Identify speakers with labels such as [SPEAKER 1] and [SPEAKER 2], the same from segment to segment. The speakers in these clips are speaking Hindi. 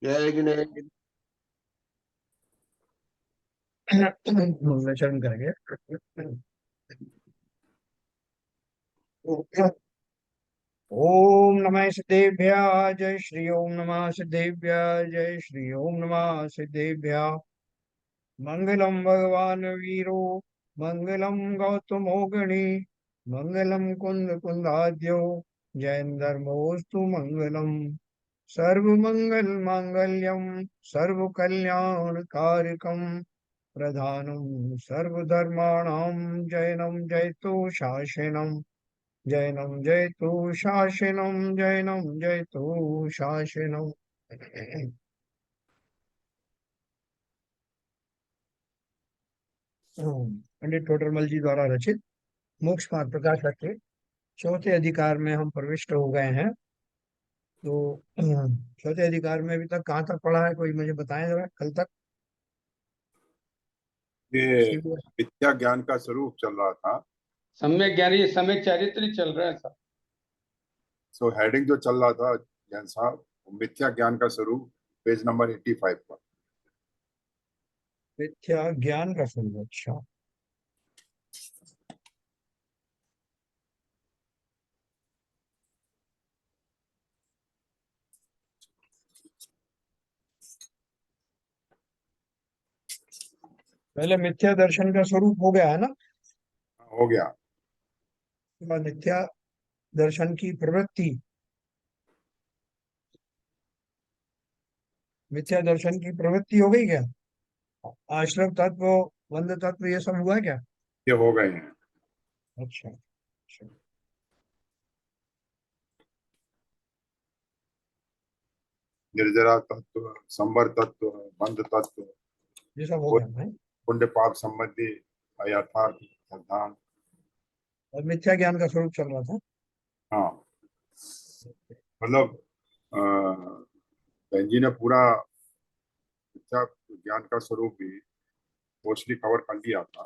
[SPEAKER 1] जय गणेश।
[SPEAKER 2] मंगलाचरण करेंगे। ओम नमः सिद्धेभ्यः जय श्री ओम नमः सिद्धेभ्यः जय श्री ओम नमः सिद्धेभ्यः। मंगलम भगवान वीरो मंगलम गौतमो गणी मंगलम कुंद कुंदाद्यो जयंधर्मोस्तु मंगलम। सर्वमंगल मांगल्यम सर्व कल्याण कारकम प्रधानम सर्वधर्माणां जैनम जयतु शासनम जैनम जयतु शासनम जैनम जयतु शासनम। पंडित टोडरमल जी द्वारा रचित मोक्ष मार्ग प्रकाशक के चौथे अधिकार में हम प्रविष्ट हो गए हैं। तो चौथे अधिकार में अभी तक कहाँ तक पढ़ा है, कोई मुझे बताएं जरा कल तक।
[SPEAKER 3] ये
[SPEAKER 2] शिव।
[SPEAKER 3] विद्या ज्ञान का स्वरूप चल रहा था।
[SPEAKER 4] सम्यक ज्ञान, ये सम्यक चरित्र चल रहा है सब।
[SPEAKER 3] सो हेडिंग जो चल रहा था जैन साहब, वो मिथ्या ज्ञान का स्वरूप, पेज नंबर 85 पर।
[SPEAKER 2] मिथ्या ज्ञान का स्वरूप, अच्छा। पहले मिथ्या दर्शन का स्वरूप हो गया है ना।
[SPEAKER 3] हो गया।
[SPEAKER 2] उसके बाद मिथ्या दर्शन की प्रवृत्ति, मिथ्या दर्शन की प्रवृत्ति हो गई क्या। आश्रम तत्व, बंध तत्व, ये सब हुआ क्या।
[SPEAKER 3] ये हो गए हैं।
[SPEAKER 2] अच्छा अच्छा।
[SPEAKER 3] निर्जरा तत्व, संवर तत्व, बंध तत्व,
[SPEAKER 2] ये सब हो गया भाई।
[SPEAKER 3] पुण्य पाप संबंधी यथार्थ सिद्धांत।
[SPEAKER 2] और मिथ्या ज्ञान का स्वरूप चल रहा था।
[SPEAKER 3] हाँ, मतलब बहन जी ने पूरा मिथ्या ज्ञान का स्वरूप भी मोस्टली कवर कर लिया था।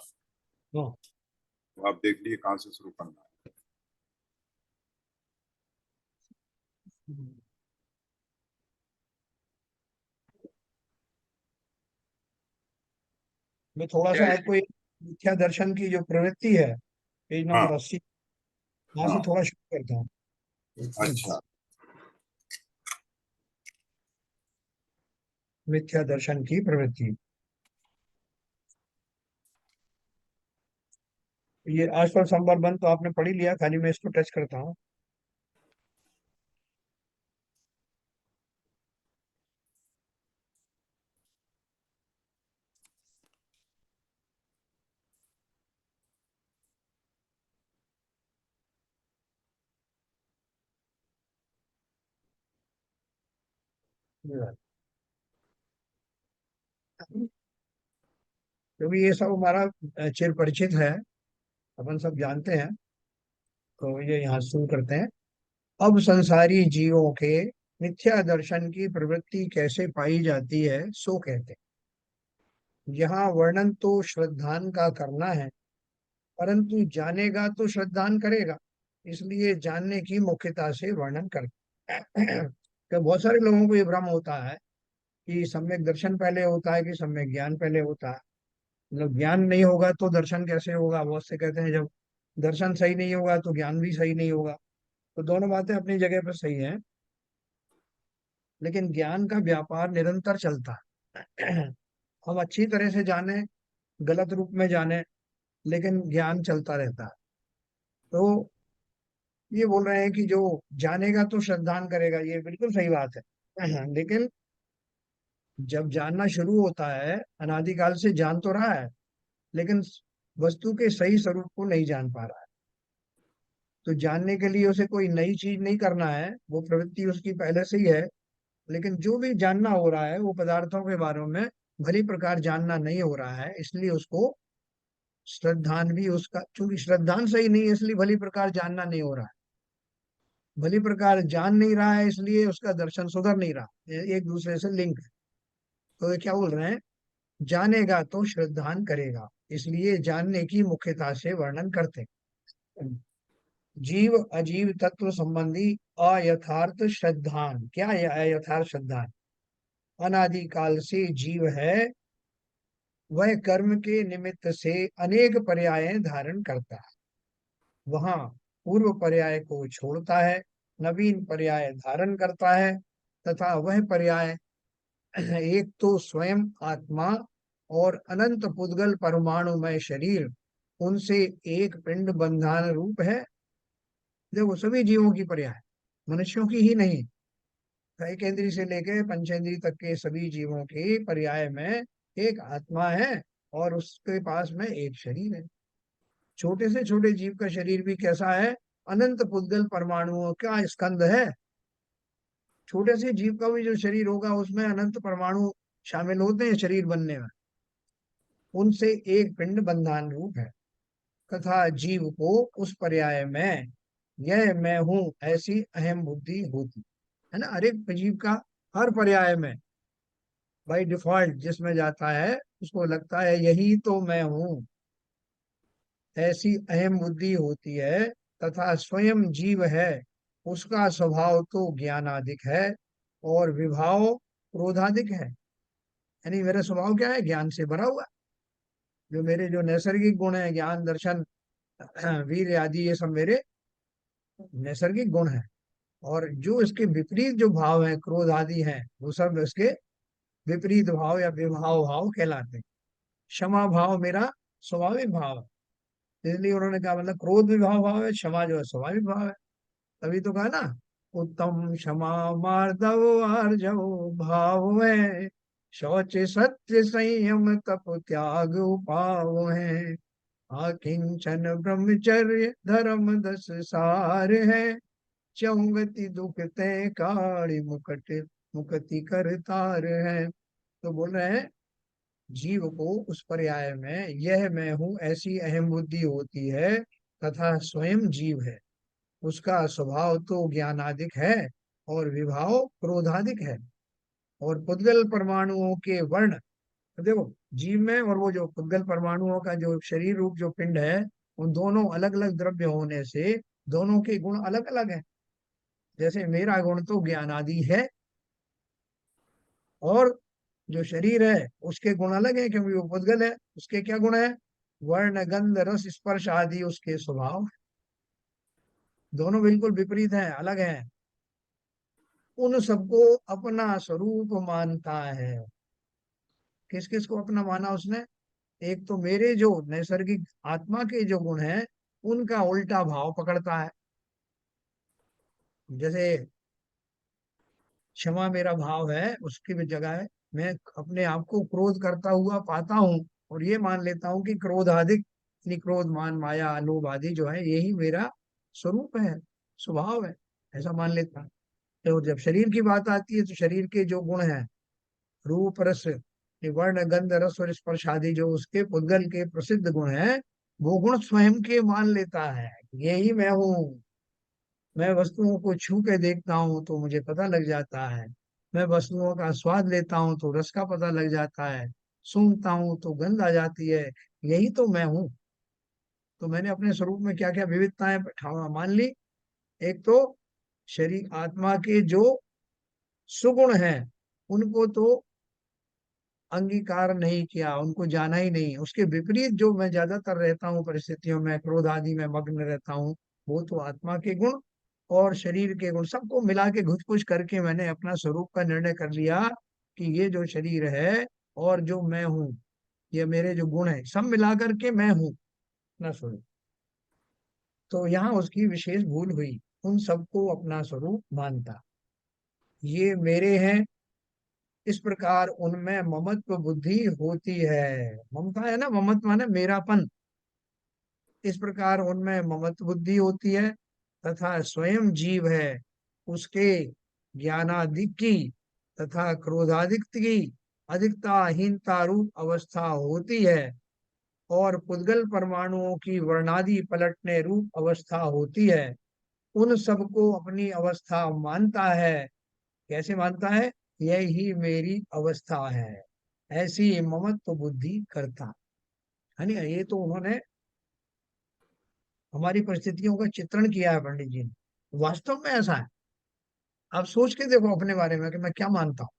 [SPEAKER 2] हाँ।
[SPEAKER 3] तो आप देख लीजिए कहाँ से शुरू करना है।
[SPEAKER 2] मैं थोड़ा सा आपको एक मिथ्या दर्शन की जो प्रवृत्ति है, पेज
[SPEAKER 3] हाँ
[SPEAKER 2] नंबर 80, यहाँ से
[SPEAKER 3] हाँ।
[SPEAKER 2] थोड़ा शुरू करता हूँ।
[SPEAKER 3] अच्छा।
[SPEAKER 2] मिथ्या दर्शन की प्रवृत्ति, ये आजकल संवर बंध तो आपने पढ़ ही लिया, खाली मैं इसको टच करता हूँ। क्योंकि ये सब हमारा चिर परिचित है, अपन सब जानते हैं। तो ये यहाँ से शुरू करते हैं। अब संसारी जीवों के मिथ्या दर्शन की प्रवृत्ति कैसे पाई जाती है सो कहते हैं। यहाँ वर्णन तो श्रद्धान का करना है, परंतु जानेगा तो श्रद्धान करेगा, इसलिए जानने की मुख्यता से वर्णन करते हैं। तो बहुत सारे लोगों को ये भ्रम होता है कि सम्यक दर्शन पहले होता है कि सम्यक ज्ञान पहले होता है। मतलब ज्ञान नहीं होगा तो दर्शन कैसे होगा। बहुत से कहते हैं जब दर्शन सही नहीं होगा तो ज्ञान भी सही नहीं होगा। तो दोनों बातें अपनी जगह पर सही हैं, लेकिन ज्ञान का व्यापार निरंतर चलता है। हम अच्छी तरह से जाने, गलत रूप में जाने, लेकिन ज्ञान चलता रहता है। तो ये बोल रहे हैं कि जो जानेगा तो श्रद्धान करेगा, ये बिल्कुल सही बात है। लेकिन जब जानना शुरू होता है, अनादिकाल से जान तो रहा है, लेकिन वस्तु के सही स्वरूप को नहीं जान पा रहा है। तो जानने के लिए उसे कोई नई चीज नहीं करना है, वो प्रवृत्ति उसकी पहले से ही है। लेकिन जो भी जानना हो रहा है वो पदार्थों के बारे में भली प्रकार जानना नहीं हो रहा है, इसलिए उसको श्रद्धान भी उसका, चूंकि श्रद्धान सही नहीं है इसलिए भली प्रकार जानना नहीं हो रहा है। भली प्रकार जान नहीं रहा है इसलिए उसका दर्शन सुधर नहीं रहा, ये एक दूसरे से लिंक है। तो ये क्या बोल रहे हैं, जानेगा तो श्रद्धान करेगा, इसलिए जानने की मुख्यता से वर्णन करते हैं। जीव अजीव तत्व संबंधी अयथार्थ श्रद्धान, क्या है अयथार्थ श्रद्धान। अनादिकाल से जीव है, वह कर्म के निमित्त से अनेक पर्याय धारण करता है। वहां पूर्व पर्याय को छोड़ता है, नवीन पर्याय धारण करता है, तथा वह पर्याय एक तो स्वयं आत्मा और अनंत पुद्गल परमाणुमय शरीर, उनसे एक पिंड बंधान रूप है। देखो सभी जीवों की पर्याय, मनुष्यों की ही नहीं, कैकेंद्री से लेके पंचेंद्री तक के सभी जीवों के पर्याय में एक आत्मा है और उसके पास में एक शरीर है। छोटे से छोटे जीव का शरीर भी कैसा है? अनंत पुद्गल परमाणुओं का स्कंद है। छोटे से जीव का भी जो शरीर होगा उसमें अनंत परमाणु शामिल होते हैं शरीर बनने में, उनसे एक पिंड बंधान रूप है। तथा जीव को उस पर्याय में यह मैं हूं ऐसी अहम बुद्धि होती है ना। हर एक जीव का हर पर्याय में बाई डिफॉल्ट जिसमें जाता है उसको लगता है यही तो मैं हूं, ऐसी अहम बुद्धि होती है। तथा स्वयं जीव है, उसका स्वभाव तो ज्ञानादिक है और विभाव क्रोधादिक है। यानी मेरा स्वभाव क्या है? ज्ञान से भरा हुआ। जो मेरे जो नैसर्गिक गुण है, ज्ञान दर्शन वीर आदि, ये सब मेरे नैसर्गिक गुण है। और जो इसके विपरीत जो भाव है, क्रोध आदि हैं, वो सब इसके विपरीत भाव या विभाव भाव कहलाते हैं। क्षमा भाव मेरा स्वाभाविक भाव है, इसलिए उन्होंने कहा मतलब क्रोध भी भाव है, क्षमा जो है स्वाभाविक भाव है। तभी तो कहा ना, उत्तम क्षमा मार्दव आर्जव भाव है, शौच सत्य संयम तप त्याग उपाव है, आकिंचन ब्रह्मचर्य धर्म दस सार है, चौगति दुख तय काढ़ी मुकट मुक्ति कर तार है। तो बोल रहे हैं जीव को उस पर्याय में यह मैं हूं ऐसी अहम बुद्धि होती है, तथा स्वयं जीव है, उसका स्वभाव तो ज्ञानादिक है और विभाव क्रोधादिक है। और पुद्गल परमाणुओं के वर्ण, तो देखो जीव में और वो जो पुद्गल परमाणुओं का जो शरीर रूप जो पिंड है, उन दोनों अलग अलग द्रव्य होने से दोनों के गुण अलग अलग हैं। जैसे मेरा गुण तो ज्ञानादि है और जो शरीर है उसके गुण अलग है, क्योंकि वो पुद्गल है। उसके क्या गुण है? वर्ण गंध रस स्पर्श आदि उसके स्वभाव। दोनों बिल्कुल विपरीत हैं, अलग हैं। उन सबको अपना स्वरूप मानता है। किस किस को अपना माना उसने? एक तो मेरे जो नैसर्गिक आत्मा के जो गुण हैं उनका उल्टा भाव पकड़ता है। जैसे क्षमा मेरा भाव है, उसकी भी जगह है मैं अपने आप को क्रोध करता हुआ पाता हूँ और ये मान लेता हूँ कि क्रोध आदि, क्रोध मान माया लोभ आदि जो है यही मेरा स्वरूप है, स्वभाव है, ऐसा मान लेता है। तो जब शरीर की बात आती है तो शरीर के जो गुण हैं, रूप रस ये वर्ण गंध रस और स्पर्श आदि जो उसके पुद्गल के प्रसिद्ध गुण हैं, वो गुण स्वयं के मान लेता है। यही मैं हूँ। मैं वस्तुओं को छू के देखता हूँ तो मुझे पता लग जाता है, मैं वस्तुओं का स्वाद लेता हूँ तो रस का पता लग जाता है, सूंघता हूँ तो गंध आ जाती है, यही तो मैं हूँ। तो मैंने अपने स्वरूप में क्या क्या विविधताएं मान ली। एक तो शरीर आत्मा के जो सुगुण हैं उनको तो अंगीकार नहीं किया, उनको जाना ही नहीं। उसके विपरीत जो मैं ज्यादातर रहता हूँ परिस्थितियों में, क्रोध आदि में मग्न रहता हूँ, वो तो आत्मा के गुण और शरीर के गुण सबको मिला के घुस पुस करके मैंने अपना स्वरूप का निर्णय कर लिया कि ये जो शरीर है और जो मैं हूँ, ये मेरे जो गुण है सब मिला करके मैं हूँ अपना स्वरूप। तो यहाँ उसकी विशेष भूल हुई, उन सबको अपना स्वरूप मानता, ये मेरे हैं, इस प्रकार उनमें ममत्व बुद्धि होती है। ममता है ना, ममत्व माने मेरापन। इस प्रकार उनमें ममत्व बुद्धि होती है तथा स्वयं जीव है, उसके ज्ञानादिक की तथा क्रोधादिक की अधिकताहीनता रूप अवस्था होती है और पुद्गल परमाणुओं की वर्णादि पलटने रूप अवस्था होती है। उन सबको अपनी अवस्था मानता है। कैसे मानता है? यही मेरी अवस्था है, ऐसी ममत्व बुद्धि करता है ना। ये तो उन्होंने हमारी परिस्थितियों का चित्रण किया है पंडित जी ने। वास्तव में ऐसा है। आप सोच के देखो अपने बारे में कि मैं क्या मानता हूँ।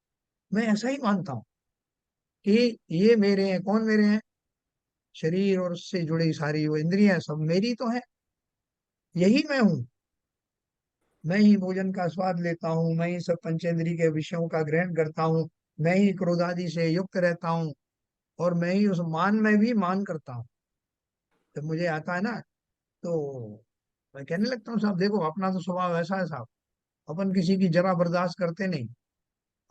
[SPEAKER 2] मैं ऐसा ही मानता हूं कि ये मेरे हैं। कौन मेरे हैं? शरीर और उससे जुड़ी सारी वो इंद्रियां सब मेरी तो है। यही मैं हूं। मैं ही भोजन का स्वाद लेता हूँ, मैं ही सब पंचेंद्रिय के विषयों का ग्रहण करता हूँ, मैं ही क्रोधादि से युक्त रहता हूँ, और मैं ही उस मान में भी मान करता हूँ। जब मुझे आता है ना, तो मैं कहने लगता हूँ साहब देखो अपना तो स्वभाव ऐसा है साहब, अपन किसी की जरा बर्दाश्त करते नहीं,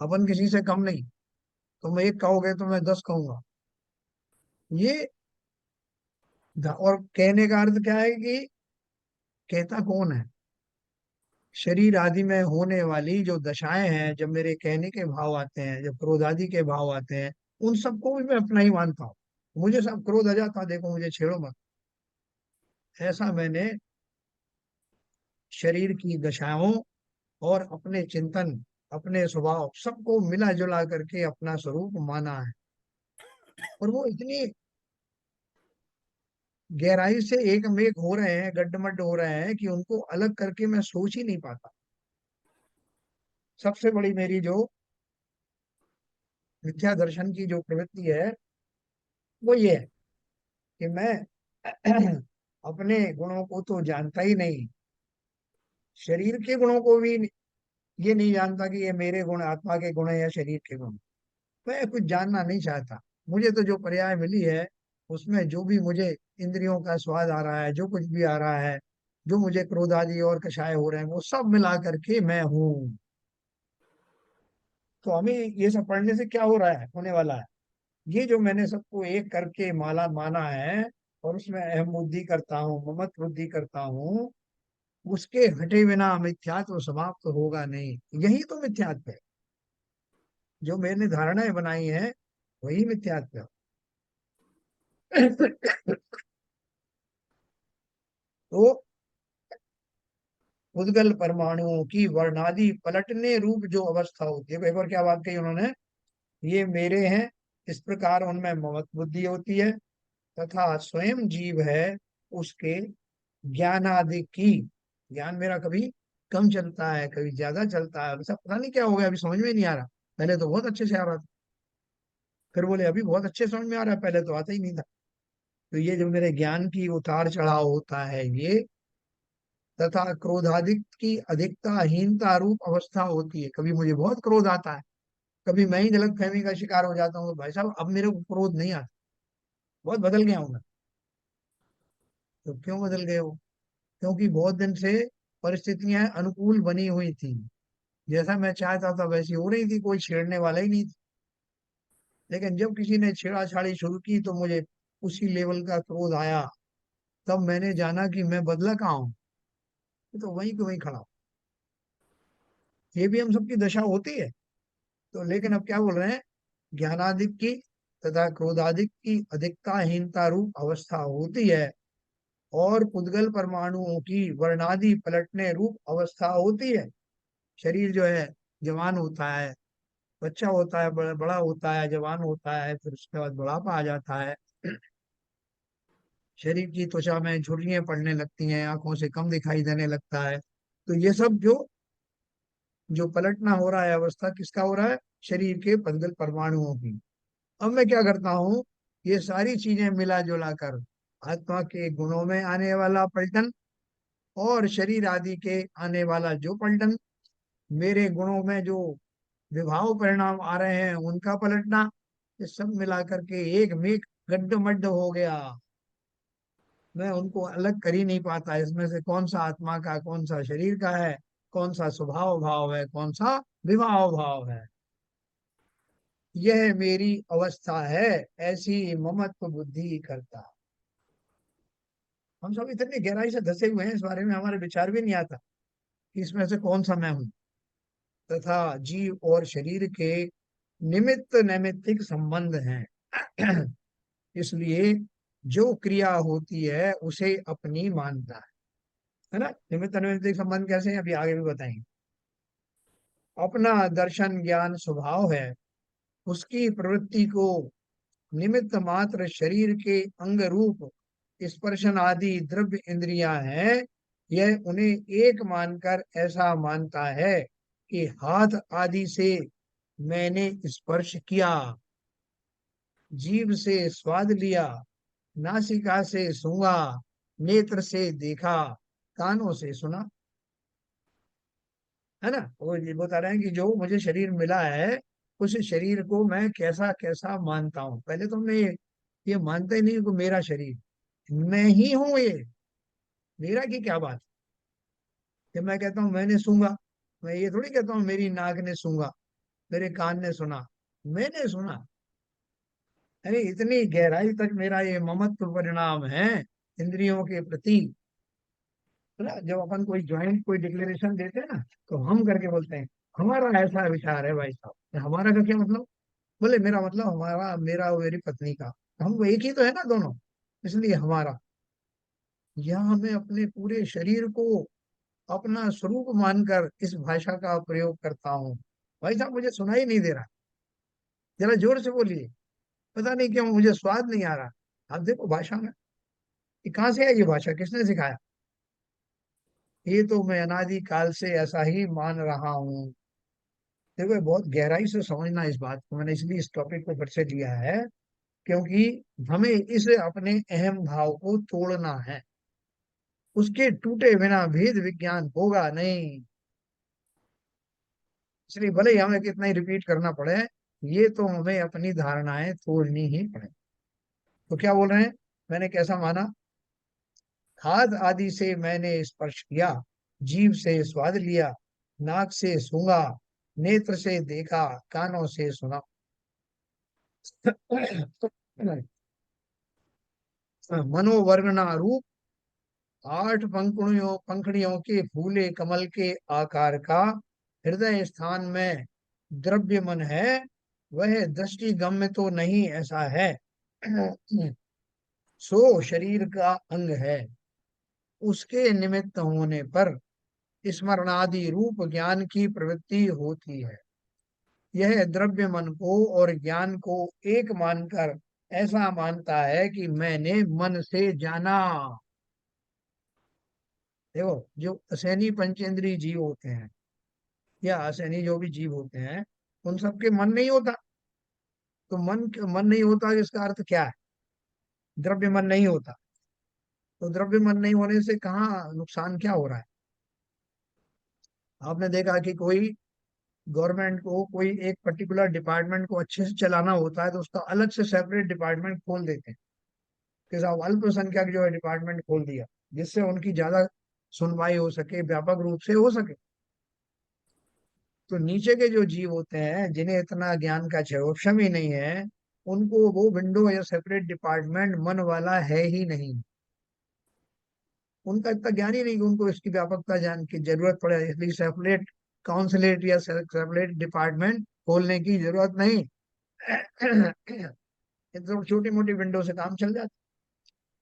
[SPEAKER 2] अपन किसी से कम नहीं। तुम एक कहोगे तो मैं 10 कहूंगा। ये और कहने का अर्थ क्या है कि कहता कौन है? शरीर आदि में होने वाली जो दशाएं हैं, जब मेरे कहने के भाव आते हैं, जब क्रोध आदि के भाव आते हैं, उन सबको भी मैं अपना ही मानता हूँ। मुझे सब क्रोध आ जाता, देखो मुझे छेड़ो मत। ऐसा मैंने शरीर की दशाओं और अपने चिंतन, अपने स्वभाव सबको मिला जुला करके अपना स्वरूप माना है। और वो इतनी गहराई से एक मेक हो रहे हैं, गड्ढमड्ढ हो रहे हैं, कि उनको अलग करके मैं सोच ही नहीं पाता। सबसे बड़ी मेरी जो मिथ्या दर्शन की जो प्रवृत्ति है, वो ये है कि मैं अपने गुणों को तो जानता ही नहीं, शरीर के गुणों को भी ये नहीं जानता कि ये मेरे गुण, आत्मा के गुण है या शरीर के गुण। मैं कुछ जानना नहीं चाहता। मुझे तो जो पर्याय मिली है, उसमें जो भी मुझे इंद्रियों का स्वाद आ रहा है, जो कुछ भी आ रहा है, जो मुझे क्रोध आदि और कषाय हो रहे हैं, वो सब मिला करके मैं हूँ। तो हमें ये सब पढ़ने से क्या हो रहा है, होने वाला है? ये जो मैंने सबको एक करके माला माना है, और उसमें अहम बुद्धि करता हूँ, ममत बुद्धि करता हूँ, उसके हटे बिना मिथ्यात्व समाप्त होगा नहीं। यही तो मिथ्यात्व है। जो मैंने धारणाएं बनाई हैं, वही मिथ्यात्व है। तो उद्गल परमाणुओं की वर्णादि पलटने रूप जो अवस्था होती है, एक बार क्या बात कही उन्होंने, ये मेरे हैं, इस प्रकार उनमें ममत बुद्धि होती है, तथा स्वयं जीव है, उसके ज्ञान आदि की, ज्ञान मेरा कभी कम चलता है, कभी ज्यादा चलता है, सब पता नहीं क्या हो गया, अभी समझ में नहीं आ रहा। पहले तो बहुत अच्छे से आ रहा था, फिर बोले अभी बहुत अच्छे समझ में आ रहा है, पहले तो आता ही नहीं था। तो ये जो मेरे ज्ञान की उतार चढ़ाव होता है ये, तथा क्रोधादिक की अधिकता हीनता रूप अवस्था होती है। कभी मुझे बहुत क्रोध आता है, कभी मैं ही गलतफहमी का शिकार हो जाता हूँ, तो भाई साहब अब मेरे को क्रोध नहीं आता, बहुत बदल गया हूं मैं। तो क्यों बदल गए हो? क्योंकि बहुत दिन से परिस्थितियां अनुकूल बनी हुई थी, जैसा मैं चाहता था वैसी हो रही थी, कोई छेड़ने वाला ही नहीं था। लेकिन जब किसी ने छेड़ाछाड़ी शुरू की, तो मुझे उसी लेवल का क्रोध आया। तब मैंने जाना कि मैं बदला कहाँ हूँ, तो वहीं के वहीं खड़ा हूं। ये भी हम सबकी दशा होती है। तो लेकिन अब क्या बोल रहे हैं, ज्ञानादिक की तथा क्रोधादिक की अधिकताहीनता रूप अवस्था होती है, और पुद्गल परमाणुओं की वर्णादि पलटने रूप अवस्था होती है। शरीर जो है जवान होता है, बच्चा होता है, बड़ा होता है, जवान होता है, फिर उसके बाद बुढ़ापा आ जाता है। शरीर की त्वचा में झुर्रियां पड़ने लगती हैं, आंखों से कम दिखाई देने लगता है। तो ये सब जो जो पलटना हो रहा है, अवस्था किसका हो रहा है? शरीर के पद्गल परमाणुओं की। अब मैं क्या करता हूँ, ये सारी चीजें मिला जुला कर आत्मा के गुणों में आने वाला पलटन, और शरीर आदि के आने वाला जो पलटन, मेरे गुणों में जो विभाव परिणाम आ रहे हैं उनका पलटना, ये सब मिला करके एक मेक गड्ढमड्ढ हो गया। मैं उनको अलग कर ही नहीं पाता, इसमें से कौन सा आत्मा का, कौन सा शरीर का है, कौन सा स्वभाव भाव है, कौन सा विभाव भाव है। यह मेरी अवस्था है, ऐसी ममत्व बुद्धि करता। हम सब इतनी गहराई से धसे हुए हैं, इस बारे में हमारे विचार भी नहीं आता कि इसमें से कौन सा मैं हूं। तथा जीव और शरीर के निमित्त नैमित्तिक संबंध हैं। इसलिए जो क्रिया होती है उसे अपनी मानता है ना। निमित्त नैमित्तिक संबंध कैसे हैं, अभी आगे भी बताएंगे। अपना दर्शन ज्ञान स्वभाव है, उसकी प्रवृत्ति को निमित्त मात्र शरीर के अंग रूप स्पर्शन आदि द्रव्य इंद्रियां हैं। यह उन्हें एक मानकर ऐसा मानता है कि हाथ आदि से मैंने स्पर्श किया, जीभ से स्वाद लिया, नासिका से सूंघा, नेत्र से देखा, कानों से सुना। है ना? वो ये बता रहे हैं कि जो मुझे शरीर मिला है, उस शरीर को मैं कैसा कैसा मानता हूँ। पहले तो मैं ये मानता ही नहीं कि मेरा शरीर मैं ही हूँ। ये मेरा की क्या बात। जब मैं कहता हूँ मैंने सूंघा, मैं ये थोड़ी कहता हूँ मेरी नाक ने सूंघा, मेरे कान ने सुना, मैंने सुना। अरे इतनी गहराई तक मेरा ये ममत्व परिणाम है इंद्रियों के प्रति। है ना? जब अपन कोई ज्वाइंट कोई डिक्लेरेशन देते हैं ना, तो हम करके बोलते हैं हमारा ऐसा विचार है भाई साहब। हमारा का क्या मतलब? बोले मेरा मतलब हमारा, मेरा और मेरी पत्नी का। हम एक ही तो है ना दोनों, इसलिए हमारा। यहाँ मैं अपने पूरे शरीर को अपना स्वरूप मानकर इस भाषा का प्रयोग करता हूँ। भाई साहब मुझे सुनाई नहीं दे रहा, जरा जोर से बोलिए। पता नहीं क्यों मुझे स्वाद नहीं आ रहा। आप देखो भाषा में, ये कहाँ से है? ये भाषा किसने सिखाया? ये तो मैं अनादि काल से ऐसा ही मान रहा हूँ। देखो ये बहुत गहराई से समझना इस बात को। मैंने इसलिए इस टॉपिक को फिर से लिया है, क्योंकि हमें इस अपने अहम भाव को तोड़ना है। उसके टूटे बिना भेद विज्ञान होगा नहीं। इसलिए भले ही हमें कितना ही रिपीट करना पड़े, ये तो हमें अपनी धारणाएं तोड़नी ही पड़े। तो क्या बोल रहे हैं? मैंने कैसा माना? हाथ आदि से मैंने स्पर्श किया, जीभ से स्वाद लिया, नाक से सूंघा, नेत्र से देखा, कानों से सुना। मनोवर्गना रूप, आठ पंखुड़ियों के फूले कमल के आकार का हृदय स्थान में द्रव्य मन है, वह दृष्टि गम्य तो नहीं ऐसा है। सो शरीर का अंग है, उसके निमित्त होने पर स्मरणादि रूप ज्ञान की प्रवृत्ति होती है। यह द्रव्य मन को और ज्ञान को एक मानकर ऐसा मानता है कि मैंने मन से जाना। देखो जो असैनी पंचेंद्रिय जीव होते हैं, या असैनी जो भी जीव होते हैं, उन सबके मन नहीं होता। तो मन नहीं होता, इसका अर्थ क्या है? द्रव्य मन नहीं होता। तो द्रव्य मन नहीं होने से कहाँ नुकसान क्या हो रहा है? आपने देखा कि कोई गवर्नमेंट को कोई एक पर्टिकुलर डिपार्टमेंट को अच्छे से चलाना होता है, तो उसका अलग से सेपरेट डिपार्टमेंट खोल देते हैं कि साहब अल्पसंख्यक जो है डिपार्टमेंट खोल दिया, जिससे उनकी ज्यादा सुनवाई हो सके, व्यापक रूप से हो सके। तो नीचे के जो जीव होते हैं, जिन्हें इतना ज्ञान का क्षयोक्षम ही नहीं है, उनको वो विंडो या सेपरेट डिपार्टमेंट मन वाला है ही नहीं। उनका इतना ज्ञान ही नहीं कि उनको इसकी व्यापकता जान की जरूरत पड़े, इसलिए सेपरेट काउंसलेट या सेपरेट डिपार्टमेंट खोलने की जरूरत नहीं। ये तो छोटी मोटी विंडो से काम चल जाता।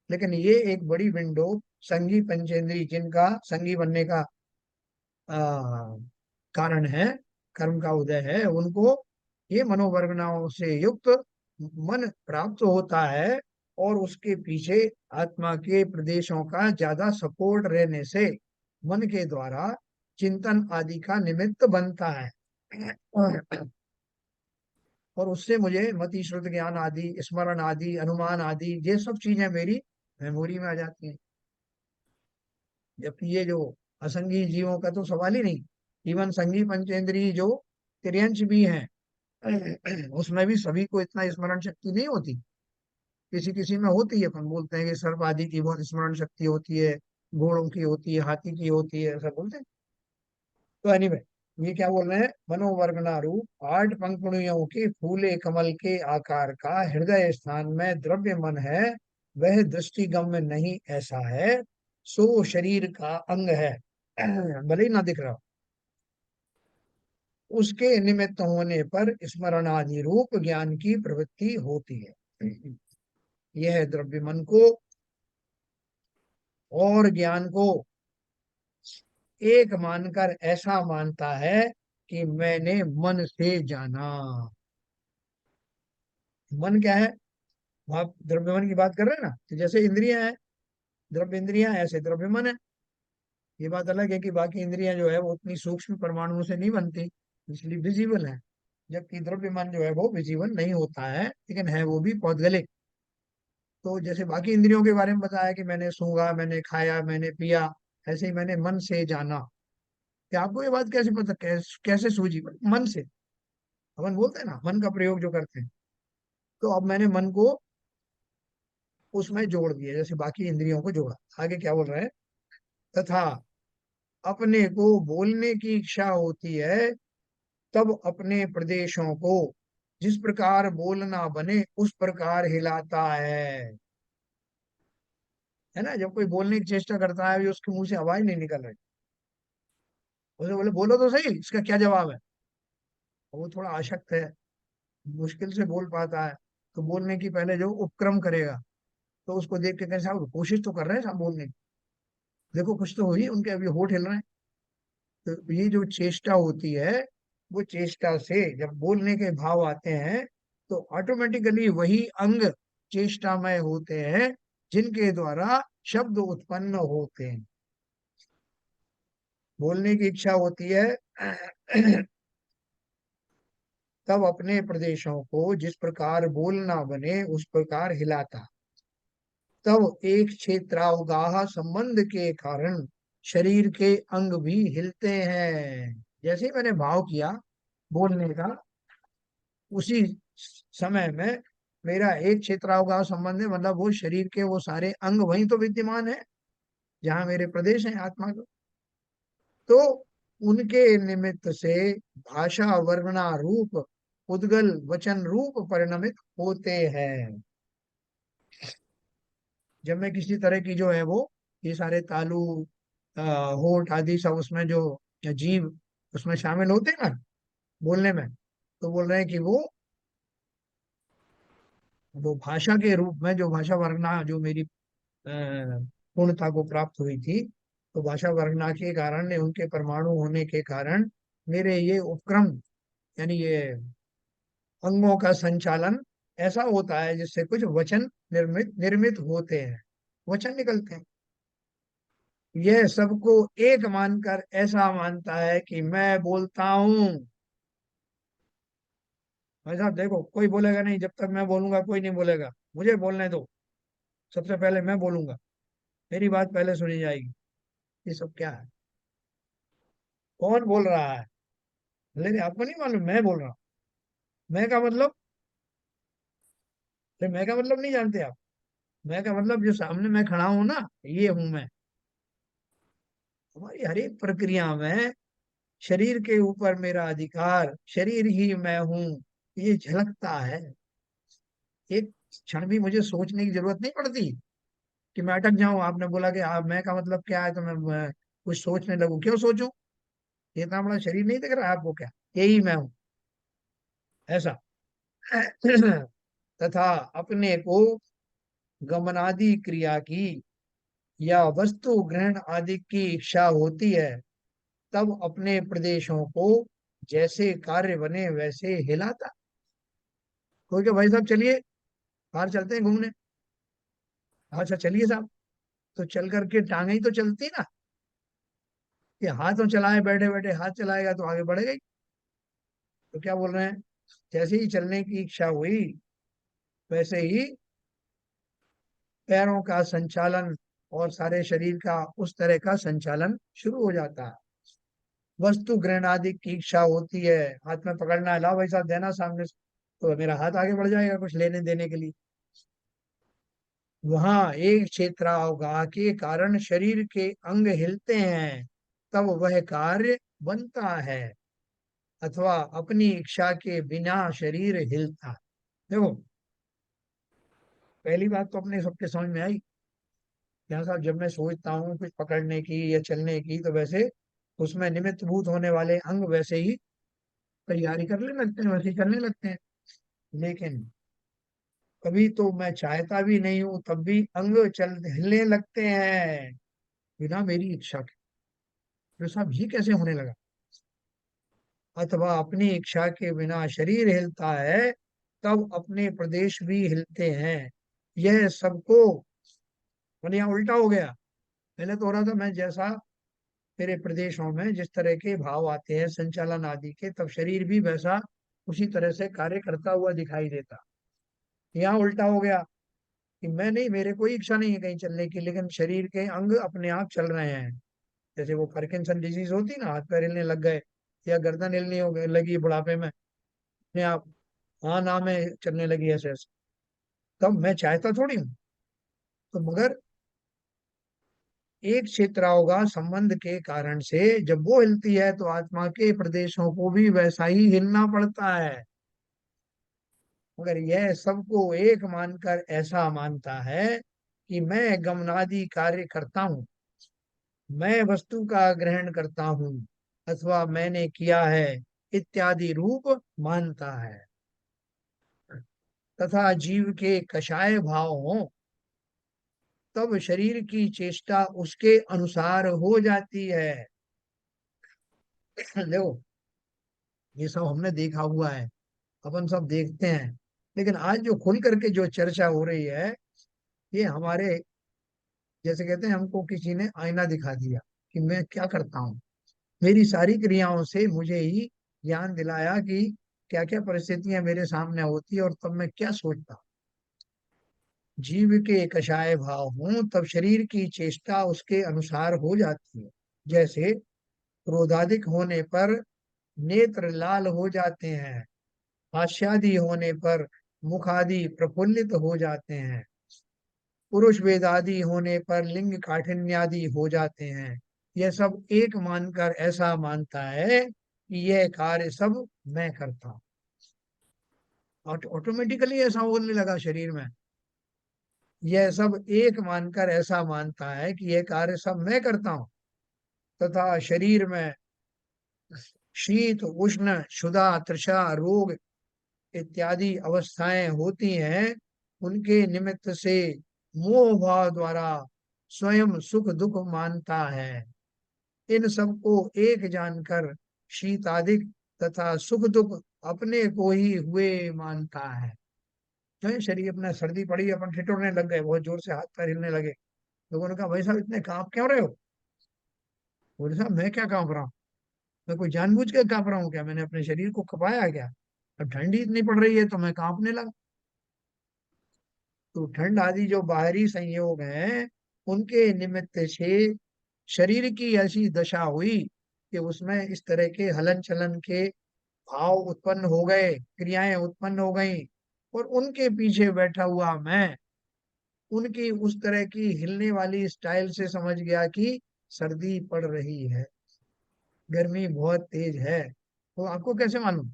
[SPEAKER 2] लेकिन ये एक बड़ी विंडो, संगी पंचेंद्री, जिनका संगी बनने का आ, कारण है, कर्म का उदय है, उनको ये मनोवर्गनाओं से युक्त मन प्राप्त होता है। और उसके पीछे आत्मा के प्रदेशों का ज्यादा सपोर्ट रहने से मन के द्वारा चिंतन आदि का निमित्त बनता है। और उससे मुझे मति श्रुत ज्ञान आदि, स्मरण आदि, अनुमान आदि, ये सब चीजें मेरी मेमोरी में आ जाती हैं। जबकि ये जो असंगी जीवों का तो सवाल ही नहीं। इवन संगी पंचेंद्रिय जो तिर्यंश भी हैं, उसमें भी सभी को इतना स्मरण शक्ति नहीं होती। किसी किसी में होती है। अपन बोलते हैं कि सर्प आदि की बहुत स्मरण शक्ति होती है, घोड़ों की होती है, हाथी की होती है, ऐसा बोलते हैं। तो एनीवे, ये क्या बोल रहे हैं? मनोवर्गना रूप आठ पंखुड़ियों के फूले कमल के आकार का हृदय स्थान में द्रव्य मन है, वह दृष्टिगम्य नहीं ऐसा है। सो शरीर का अंग है, भले ही ना दिख रहा, उसके निमित्त होने पर स्मरणादि रूप ज्ञान की प्रवृत्ति होती है। यह द्रव्य मन को और ज्ञान को एक मानकर ऐसा मानता है कि मैंने मन से जाना। मन क्या है? आप द्रव्य मन की बात कर रहे हैं ना, तो जैसे इंद्रियां हैं, द्रव्य इंद्रियां, ऐसे द्रव्य मन है। ये बात अलग है कि बाकी इंद्रियां जो है वो उतनी सूक्ष्म परमाणुओं से नहीं बनती, इसलिए विजिबल है। जबकि द्रव्यमान जो है वो विजिबल नहीं होता है, लेकिन है वो भी पौद्गलिक। तो जैसे बाकी इंद्रियों के बारे में बताया कि मैंने सूंघा, मैंने खाया, मैंने पिया, ऐसे ही मैंने मन से जाना। कि आपको ये बात कैसे पता, कैसे सूझी? मन से। अपन बोलते हैं ना, मन का प्रयोग जो करते हैं। तो अब मैंने मन को उसमें जोड़ दिया, जैसे बाकी इंद्रियों को जोड़ा। आगे क्या बोल रहे हैं? तथा अपने को बोलने की इच्छा होती है, तब अपने प्रदेशों को जिस प्रकार बोलना बने उस प्रकार हिलाता है ना। जब कोई बोलने की चेष्टा करता है, अभी उसके मुंह से आवाज नहीं निकल रही, उसे बोले बोलो तो सही, इसका क्या जवाब है? वो थोड़ा अशक्त है, मुश्किल से बोल पाता है, तो बोलने की पहले जो उपक्रम करेगा, तो उसको देख के कैसा, कोशिश तो कर रहे हैं साहब बोलने की, देखो कुछ तो हुई, उनके अभी होठ हिल रहे हैं। तो ये जो चेष्टा होती है, वो चेष्टा से जब बोलने के भाव आते हैं, तो ऑटोमेटिकली वही अंग चेष्टामय होते हैं, जिनके द्वारा शब्द उत्पन्न होते हैं। बोलने की इच्छा होती है तब अपने प्रदेशों को जिस प्रकार बोलना बने उस प्रकार हिलाता। तब एक क्षेत्रावगाह संबंध के कारण शरीर के अंग भी हिलते हैं। जैसे ही मैंने भाव किया बोलने का, उसी समय में मेरा एक क्षेत्रावगाह संबंध है, मतलब वो शरीर के वो सारे अंग वहीं तो विद्यमान है जहाँ मेरे प्रदेश हैं आत्मा के। तो उनके निमित्त से भाषा वर्णना रूप उद्गल वचन रूप परिणमित होते हैं। जब मैं किसी तरह की जो है वो, ये सारे तालु, होठ आदि सब उसमें जो जीव उसमें शामिल होते हैं ना बोलने में, तो बोल रहे हैं कि वो भाषा के रूप में, जो भाषा वर्णना जो मेरी पूर्णता को प्राप्त हुई थी, तो भाषा वर्णना के कारण, उनके परमाणु होने के कारण मेरे ये उपक्रम, यानी ये अंगों का संचालन ऐसा होता है जिससे कुछ वचन निर्मित निर्मित होते हैं, वचन निकलते हैं। यह सबको एक मानकर ऐसा मानता है कि मैं बोलता हूं। भाई साहब देखो, कोई बोलेगा नहीं, जब तक मैं बोलूंगा कोई नहीं बोलेगा, मुझे बोलने दो, सबसे पहले मैं बोलूंगा, मेरी बात पहले सुनी जाएगी। ये सब क्या है? कौन बोल रहा है? लेकिन आपको नहीं मालूम मैं बोल रहा हूँ? मैं का मतलब, अरे मैं का मतलब नहीं जानते आप? मैं का मतलब जो सामने मैं खड़ा हूं ना, ये हूं मैं। हमारी हर एक प्रक्रिया में शरीर के ऊपर मेरा अधिकार, शरीर ही मैं हूं, ये झलकता है। एक क्षण भी मुझे सोचने की जरूरत नहीं पड़ती कि मैं अटक जाऊं। आपने बोला कि आप मैं का मतलब क्या है, तो मैं कुछ सोचने लगूं। क्यों सोचूं? ये इतना बड़ा शरीर नहीं दिख रहा है आपको क्या? यही मैं हूं, ऐसा। तथा अपने को गमनादि क्रिया की या वस्तु ग्रहण आदि की इच्छा होती है, तब अपने प्रदेशों को जैसे कार्य बने वैसे हिलाता। कोई के भाई साहब चलिए बाहर चलते हैं घूमने। अच्छा चलिए साहब, तो चल करके टांगे ही तो चलती ना, कि हाथों चलाए, बैठे बैठे हाथ चलाएगा तो आगे बढ़ेगा ही। तो क्या बोल रहे हैं? जैसे ही चलने की इच्छा हुई, वैसे ही पैरों का संचालन और सारे शरीर का उस तरह का संचालन शुरू हो जाता है। वस्तु ग्रहण आदि की इच्छा होती है, हाथ में पकड़ना है, लाओ भाई साहब देना सामने से, तो मेरा हाथ आगे बढ़ जाएगा कुछ लेने देने के लिए। वहां एक क्षेत्रावगाह के कारण शरीर के अंग हिलते हैं, तब वह कार्य बनता है, अथवा अपनी इच्छा के बिना शरीर हिलता है। देखो, पहली बात तो अपने सबके समझ में आई। यहाँ साहब जब मैं सोचता हूँ कुछ पकड़ने की या चलने की, तो वैसे उसमें निमित्त भूत होने वाले अंग वैसे ही तैयारी करने लगते हैं, वैसे ही करने लगते हैं। लेकिन कभी तो मैं चाहता भी नहीं हूं, तब भी अंग चल हिलने लगते हैं बिना मेरी इच्छा के। तो साहब ये कैसे होने लगा? अथवा अपनी इच्छा के बिना शरीर हिलता है, तब अपने प्रदेश भी हिलते हैं। यह सबको, मतलब यहाँ उल्टा हो गया। पहले तो हो रहा था मैं जैसा मेरे प्रदेशों में जिस तरह के भाव आते हैं संचालन आदि के, तब शरीर भी वैसा उसी तरह से कार्य करता हुआ दिखाई देता। यहाँ उल्टा हो गया कि मैं नहीं, मेरे कोई इच्छा नहीं है कहीं चलने की, लेकिन शरीर के अंग अपने आप चल रहे हैं। जैसे वो पार्किंसन डिजीज होती ना, हाथ पैर हिलने लग गए या गर्दन हिलने हो गई लगी बुढ़ापे में अपने आप, हाँ नाम है चलने लगी ऐसे ऐसे, तब मैं चाहता थोड़ी हूँ। तो मगर एक क्षेत्र होगा संबंध के कारण से जब वो हिलती है तो आत्मा के प्रदेशों को भी वैसा ही हिलना पड़ता है। मगर यह सबको एक मानकर ऐसा मानता है कि मैं गमनादि कार्य करता हूँ, मैं वस्तु का ग्रहण करता हूँ अथवा मैंने किया है इत्यादि रूप मानता है। तथा जीव के कषाय भाव हों तब शरीर की चेष्टा उसके अनुसार हो जाती है। देखो, ये सब हमने देखा हुआ है, अपन सब देखते हैं, लेकिन आज जो खुल करके जो चर्चा हो रही है, ये हमारे, जैसे कहते हैं हमको किसी ने आईना दिखा दिया कि मैं क्या करता हूँ, मेरी सारी क्रियाओं से मुझे ही ज्ञान दिलाया कि क्या क्या परिस्थितियां मेरे सामने होती है और तब मैं क्या सोचता हूँ। जीव के कषाय भाव हों तब शरीर की चेष्टा उसके अनुसार हो जाती है। जैसे क्रोधाधिक होने पर नेत्र लाल हो जाते हैं, हास्यादि होने पर मुखादि प्रफुल्लित हो जाते हैं, पुरुष वेदादि होने पर लिंग काठिन्यादि हो जाते हैं। यह सब एक मानकर ऐसा मानता है कि यह कार्य सब मैं करता हूँ। ऑटोमेटिकली ऐसा होने लगा शरीर में। यह सब एक मानकर ऐसा मानता है कि यह कार्य सब मैं करता हूँ। तथा शरीर में शीत उष्ण क्षुधा तृषा रोग इत्यादि अवस्थाएं होती हैं, उनके निमित्त से मोह भाव द्वारा स्वयं सुख दुख मानता है। इन सबको एक जानकर शीतादिक तथा सुख दुख अपने को ही हुए मानता है। जो है शरीर अपना, सर्दी पड़ी अपन ठिठुरने लग गए, बहुत जोर से हाथ पैर हिलने लगे, लोगों ने कहा भाई साहब इतने कांप क्यों रहे हो? बोले साहब मैं क्या कांप रहा हूँ, मैं कोई जानबूझ के कांप रहा हूँ क्या, मैंने अपने शरीर को कपाया क्या? अब ठंडी इतनी पड़ रही है तो मैं कांपने लगा। तो ठंड आदि जो बाहरी संयोग हैं, उनके निमित्त से शरीर की ऐसी दशा हुई कि उसमें इस तरह के हलन चलन के भाव उत्पन्न हो गए, क्रियाएं उत्पन्न हो गई, और उनके पीछे बैठा हुआ मैं उनकी उस तरह की हिलने वाली स्टाइल से समझ गया कि सर्दी पड़ रही है, गर्मी बहुत तेज है। तो आपको कैसे मालूम?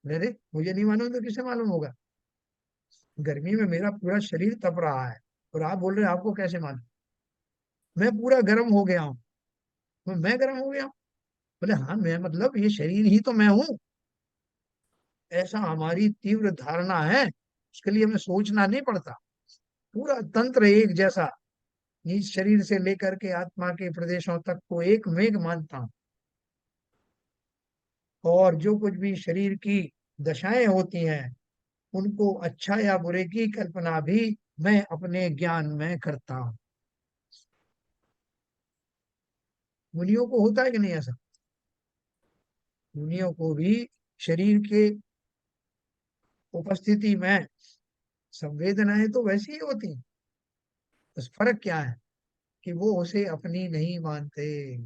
[SPEAKER 2] अरे मुझे नहीं मालूम तो किसे मालूम होगा? गर्मी में मेरा पूरा शरीर तप रहा है और आप बोल रहे हैं आपको कैसे मालूम? मैं पूरा गर्म हो गया हूँ। तो मैं गर्म हो गया हूँ? बोले हाँ, मैं मतलब ये शरीर ही तो मैं हूँ। ऐसा हमारी तीव्र धारणा है, उसके लिए हमें सोचना नहीं पड़ता। पूरा तंत्र एक जैसा, निज शरीर से लेकर के आत्मा के प्रदेशों तक को एक मेघ मानता हूँ। और जो कुछ भी शरीर की दशाएं होती हैं, उनको अच्छा या बुरे की कल्पना भी मैं अपने ज्ञान में करता हूँ। मुनियों को होता है कि नहीं ऐसा? मुनियों को भी शरीर के उपस्थिति में संवेदनाएं तो वैसी ही होती हैं, बस फर्क क्या है कि वो उसे अपनी नहीं मानते।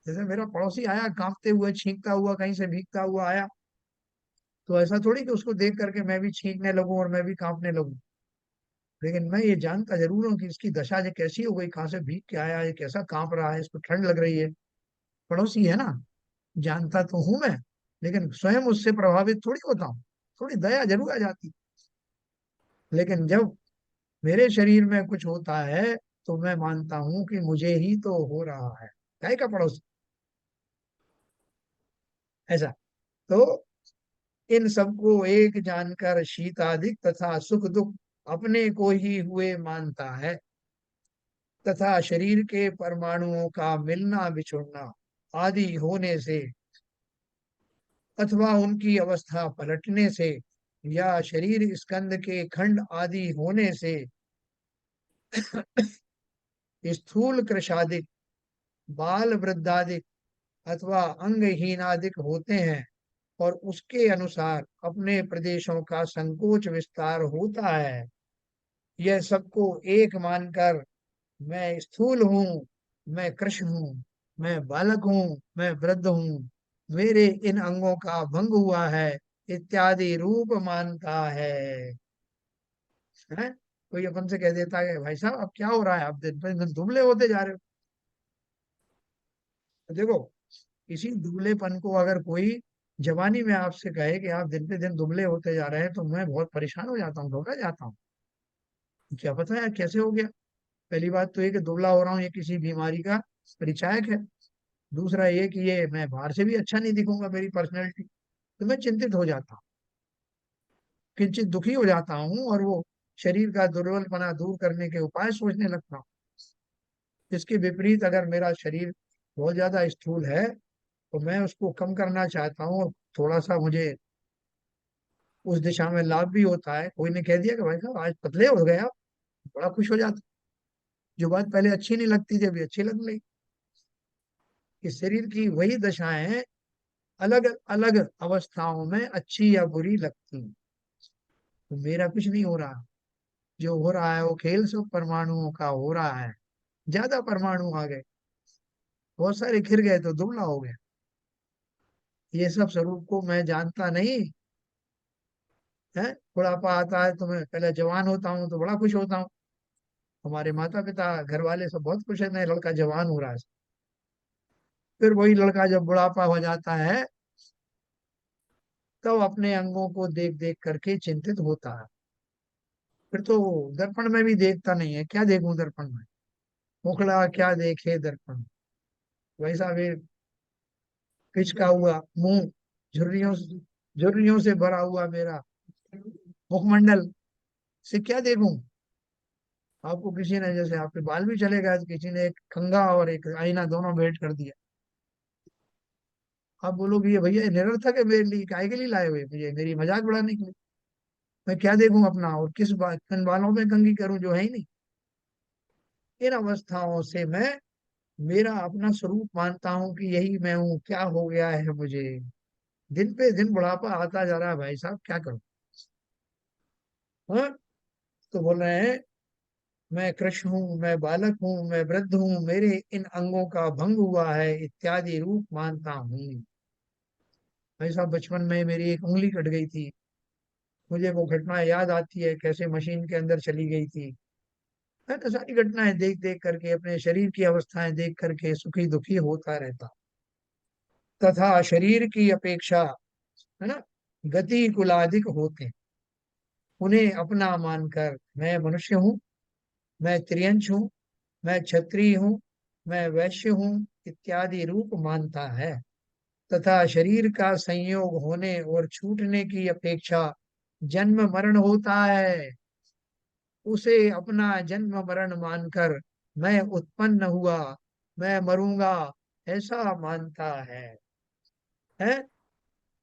[SPEAKER 2] जैसे मेरा पड़ोसी आया कांपते हुए छींकता हुआ, कहीं से भीगता हुआ आया, तो ऐसा थोड़ी कि उसको देख करके मैं भी छींकने लगूं और मैं भी कांपने लगूं। लेकिन मैं ये जानता जरूर हूँ कि इसकी दशा ये कैसी हो गई, कहाँ से भीग के आया, ये कैसा कांप रहा है, इसको ठंड लग रही है। पड़ोसी है ना, जानता तो हूं मैं, लेकिन स्वयं उससे प्रभावित थोड़ी होता हूँ। थोड़ी दया जरूर आ जाती, लेकिन जब मेरे शरीर में कुछ होता है तो मैं मानता हूं कि मुझे ही तो हो रहा है, काय का पड़ोसी। ऐसा। तो इन सबको एक जानकर शीतादिक तथा सुख दुख अपने को ही हुए मानता है। तथा शरीर के परमाणुओं का मिलना बिछुड़ना आदि होने से अथवा उनकी अवस्था पलटने से या शरीर स्कंद के खंड आदि होने से स्थूल कृशादिक, बाल वृद्धादिक अथवा अंगहीनादिक होते हैं, और उसके अनुसार अपने प्रदेशों का संकोच विस्तार होता है। यह सबको एक मानकर मैं स्थूल हूँ, मैं कृष्ण हूँ, मैं बालक हूँ, मैं वृद्ध हूँ, मेरे इन अंगों का भंग हुआ है इत्यादि रूप मानता है? कोई अपन से कह देता है भाई साहब अब क्या हो रहा है, आप दिन पे दिन दुबले होते जा रहे हो। तो देखो, इसी दुबलेपन को अगर कोई जवानी में आपसे कहे कि आप दिन पे दिन दुबले होते जा रहे हैं, तो मैं बहुत परेशान हो जाता हूँ, घबरा जाता हूँ। क्या पता यार कैसे हो गया। पहली बात तो ये कि दुबला हो रहा हूँ ये किसी बीमारी का परिचायक है। दूसरा ये कि ये मैं बाहर से भी अच्छा नहीं दिखूंगा, मेरी पर्सनैलिटी। तो मैं चिंतित हो जाता हूँ, किंचित दुखी हो जाता हूँ, और वो शरीर का दुर्बलपना दूर करने के उपाय सोचने लगता हूँ। इसके विपरीत अगर मेरा शरीर बहुत ज्यादा स्थूल है, तो मैं उसको कम करना चाहता हूँ, और थोड़ा सा मुझे उस दिशा में लाभ भी होता है। कोई ने कह दिया कि भाई साहब आज पतले हो गए आप, बड़ा खुश हो जाता। जो बात पहले अच्छी नहीं लगती थी अभी अच्छी लगने लगी। कि शरीर की वही दशाएं अलग अलग अवस्थाओं में अच्छी या बुरी लगती हैं। तो मेरा कुछ नहीं हो रहा, जो हो रहा है वो खेल सब परमाणुओं का हो रहा है। ज्यादा परमाणु आ गए, बहुत सारे घिर गए तो दुबला हो गया। ये सब स्वरूप को मैं जानता नहीं है। बुढ़ापा आता है तो मैं पहले जवान होता हूँ तो बड़ा खुश होता हूँ। हमारे माता पिता घर वाले सब बहुत खुश है, नहीं लड़का जवान हो रहा है। फिर वही लड़का जब बुढ़ापा हो जाता है, तब अपने अंगों को देख देख करके चिंतित होता है। फिर तो दर्पण में भी देखता नहीं है, क्या देखूं दर्पण में, मुखड़ा क्या देखे दर्पण में। वैसा भी पिचका हुआ मुंह, झुर्रियों से भरा हुआ मेरा मुखमंडल से क्या देखूं। आपको किसी ने, जैसे आपके बाल भी चले गए तो किसी ने एक कंघा और एक आईना दोनों भेंट कर दिया। आप बोलोगे ये भैया ये निरर्थक है मेरे लिए, काहे के लिए लाए हुए मुझे, मेरी मजाक उड़ाने के लिए। मैं क्या देखूं अपना, और किस बात किन बालों में कंघी करूं जो है ही नहीं। इन अवस्थाओं से मैं मेरा अपना स्वरूप मानता हूँ कि यही मैं हूँ, क्या हो गया है मुझे। दिन पे दिन बुढ़ापा आता जा रहा है भाई साहब, क्या करूं। हाँ, तो बोल रहे हैं मैं कृष्ण हूँ, मैं बालक हूँ, मैं वृद्ध हूँ, मेरे इन अंगों का भंग हुआ है इत्यादि रूप मानता हूँ। भाई साहब बचपन में मेरी एक उंगली कट गई थी, मुझे वो घटना याद आती है, कैसे मशीन के अंदर चली गई थी। मैं तो सारी घटनाएं देख देख करके, अपने शरीर की अवस्थाएं देख करके सुखी दुखी होता रहता। तथा शरीर की अपेक्षा, है ना, गति कुलाधिक होते हैं। उन्हें अपना मानकर मैं मनुष्य हूँ, मैं त्रियंश हूँ, मैं क्षत्रिय हूँ, मैं वैश्य हूँ इत्यादि रूप मानता है। तथा शरीर का संयोग होने और छूटने की अपेक्षा जन्म मरण होता है, उसे अपना जन्म मरण मानकर मैं उत्पन्न हुआ, मैं मरूंगा ऐसा मानता है?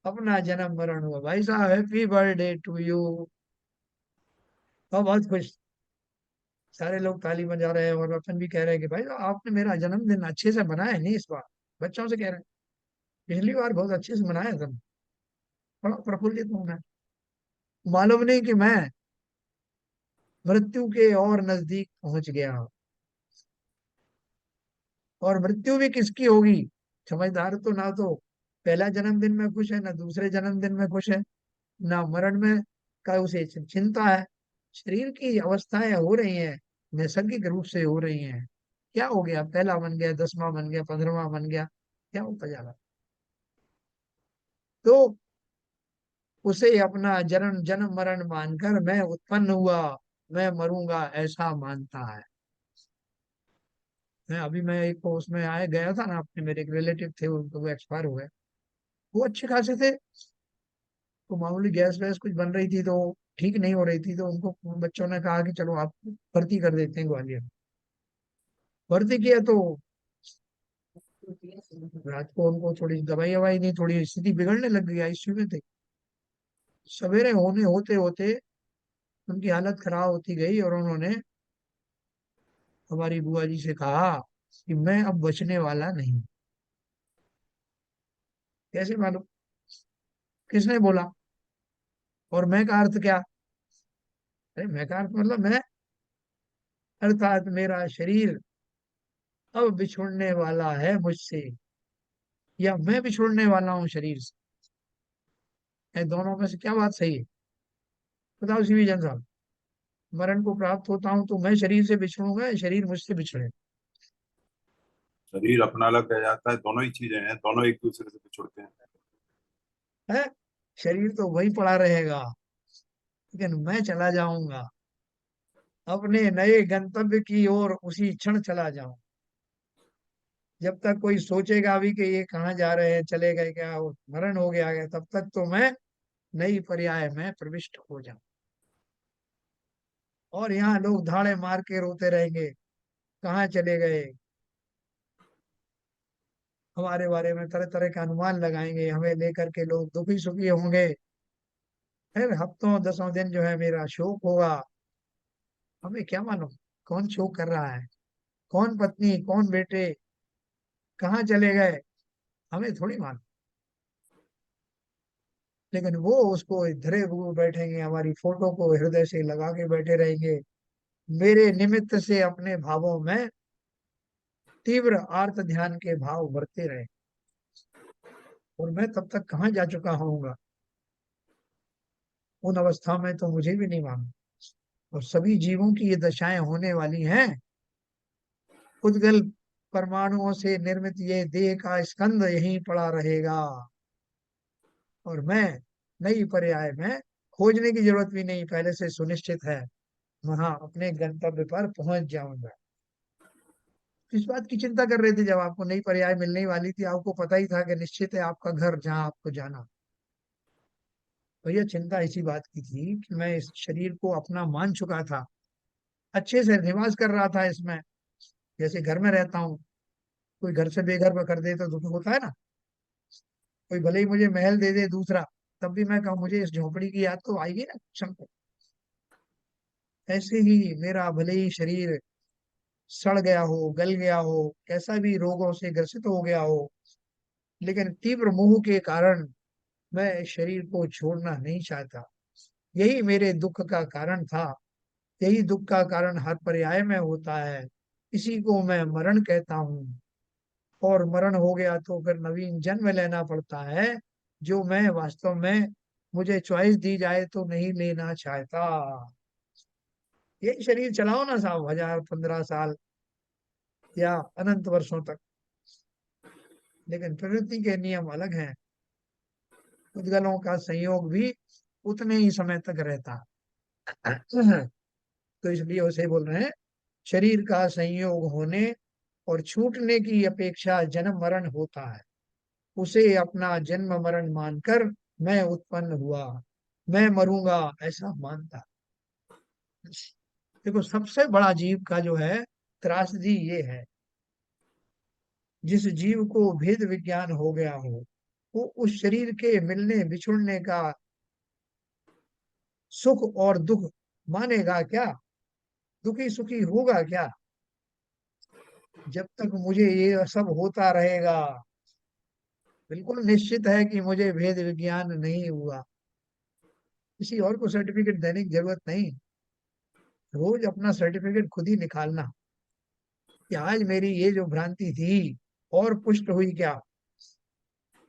[SPEAKER 2] अपना जन्म मरण हुआ। भाई साहब हैप्पी बर्थडे टू यू। बहुत खुश, सारे लोग ताली बजा रहे हैं, और अपन भी कह रहे हैं कि भाई साहब आपने मेरा जन्मदिन अच्छे से मनाया नहीं इस बार। बच्चों से कह रहे हैं पिछली बार बहुत अच्छे से मनाया था, बड़ा प्रफुल्लित हूं मैं। मालूम नहीं कि मैं मृत्यु के और नजदीक पहुंच गया। और मृत्यु भी किसकी होगी, समझदार तो ना तो पहला जन्मदिन में खुश है, ना दूसरे जन्मदिन में खुश है, ना मरण में का उसे चिंता है। शरीर की अवस्थाएं हो रही हैं, नैसर्गिक रूप से हो रही हैं। क्या हो गया, पहला बन गया, 10वां बन गया, 15वां बन गया, क्या होता जा रहा। तो उसे अपना जन्म जन्म मरण मानकर मैं उत्पन्न हुआ, मैं मरूंगा ऐसा मानता है। मैं एक उसमें आए गया था ना, अपने मेरे एक रिलेटिव थे, उनको वो एक्सपायर हो गए। वो अच्छे खासे थे, तो मामूली गैस वैस कुछ बन रही थी, तो ठीक नहीं हो रही थी, तो उनको बच्चों ने कहा कि चलो आप भर्ती कर देते हैं ग्वालियर। भर्ती किया तो रात को उनको थोड़ी दवाई ववाई दी, थोड़ी स्थिति बिगड़ने लग गई, आईसीयू में थे। सवेरे होने होते होते उनकी हालत खराब होती गई, और उन्होंने हमारी बुआ जी से कहा कि मैं अब बचने वाला नहीं। कैसे मालूम, किसने बोला? और मैं का अर्थ क्या? अरे मैं का अर्थ मतलब मैं, अर्थात मेरा शरीर अब बिछुड़ने वाला है मुझसे, या मैं बिछुड़ने वाला हूँ शरीर से। ये दोनों में से क्या बात सही है? बताओ सीवी जन साहब। मरण को प्राप्त होता हूँ तो मैं शरीर से बिछड़ूंगा या शरीर मुझसे बिछड़े?
[SPEAKER 3] शरीर अपना अलग रह जाता है, दोनों ही चीजें हैं, दोनों एक दूसरे से बिछुड़ते हैं।
[SPEAKER 2] है, शरीर तो वही पड़ा रहेगा, लेकिन मैं चला जाऊंगा अपने नए गंतव्य की ओर, उसी क्षण चला जाऊं। जब तक कोई सोचेगा भी कि ये कहाँ जा रहे हैं, चले गए क्या, और मरण हो गया है, तब तक तो मैं नई पर्याय में प्रविष्ट हो जाऊं। और यहाँ लोग धाड़े मार के रोते रहेंगे, कहाँ चले गए, हमारे बारे में तरह तरह के अनुमान लगाएंगे, हमें लेकर के लोग दुखी सुखी होंगे। फिर हफ्तों दसों दिन जो है मेरा शोक होगा। हमें क्या मालूम कौन शोक कर रहा है, कौन पत्नी कौन बेटे कहाँ चले गए, हमें थोड़ी मालूम। लेकिन वो उसको धरे हुए बैठेंगे, हमारी फोटो को हृदय से लगा के बैठे रहेंगे, मेरे निमित्त से अपने भावों में तीव्र आर्त ध्यान के भाव बढ़ते रहे। और मैं तब तक कहाँ जा चुका होऊंगा, उन अवस्था में तो मुझे भी नहीं मालूम। और सभी जीवों की ये दशाएं होने वाली हैं। उद्गल परमाणुओं से निर्मित ये देह का स्कंद यहीं पड़ा रहेगा, और मैं नई पर्याय में खोजने की जरूरत भी नहीं, पहले से सुनिश्चित है, वहां अपने गंतव्य पर पहुंच जाऊंगा। इस बात की चिंता कर रहे थे जब आपको नई पर्याय मिलने ही वाली थी, आपको पता ही था कि निश्चित है आपका घर जहां आपको जाना। तो यह चिंता इसी बात की थी कि मैं इस शरीर को अपना मान चुका था, अच्छे से निवास कर रहा था इसमें, जैसे घर में रहता हूँ। कोई घर से बेघर कर दे तो दुख होता है ना। कोई भले ही मुझे महल दे दे दूसरा, तब भी मैं कहूँ मुझे इस झोपड़ी की याद तो आएगी ना क्षण को। ऐसे ही मेरा भले ही शरीर सड़ गया हो, गल गया हो, कैसा भी रोगों से ग्रसित हो गया हो, लेकिन तीव्र मोह के कारण मैं इस शरीर को छोड़ना नहीं चाहता। यही मेरे दुख का कारण था, यही दुख का कारण हर पर्याय में होता है। इसी को मैं मरण कहता हूँ। और मरण हो गया तो फिर नवीन जन्म लेना पड़ता है, जो मैं वास्तव में, मुझे चॉइस दी जाए तो नहीं लेना चाहता। यही शरीर चलाओ ना साहब, 1000 15 साल या अनंत वर्षों तक, लेकिन प्रकृति के नियम अलग हैं। उद्गलों का संयोग भी उतने ही समय तक रहता है। तो इसलिए उसे बोल रहे हैं, शरीर का संयोग होने और छूटने की अपेक्षा जन्म मरण होता है। उसे अपना जन्म मरण मानकर मैं उत्पन्न हुआ, मैं मरूंगा ऐसा मानता। देखो सबसे बड़ा जीव का जो है त्रासदी ये है, जिस जीव को भेद विज्ञान हो गया हो, वो उस शरीर के मिलने बिछुड़ने का सुख और दुख मानेगा क्या, दुखी सुखी होगा क्या? जब तक मुझे ये सब होता रहेगा, बिल्कुल निश्चित है कि मुझे भेद विज्ञान नहीं हुआ। किसी और को सर्टिफिकेट देने की जरूरत नहीं, रोज अपना सर्टिफिकेट खुद ही निकालना कि आज मेरी ये जो भ्रांति थी और पुष्ट हुई क्या।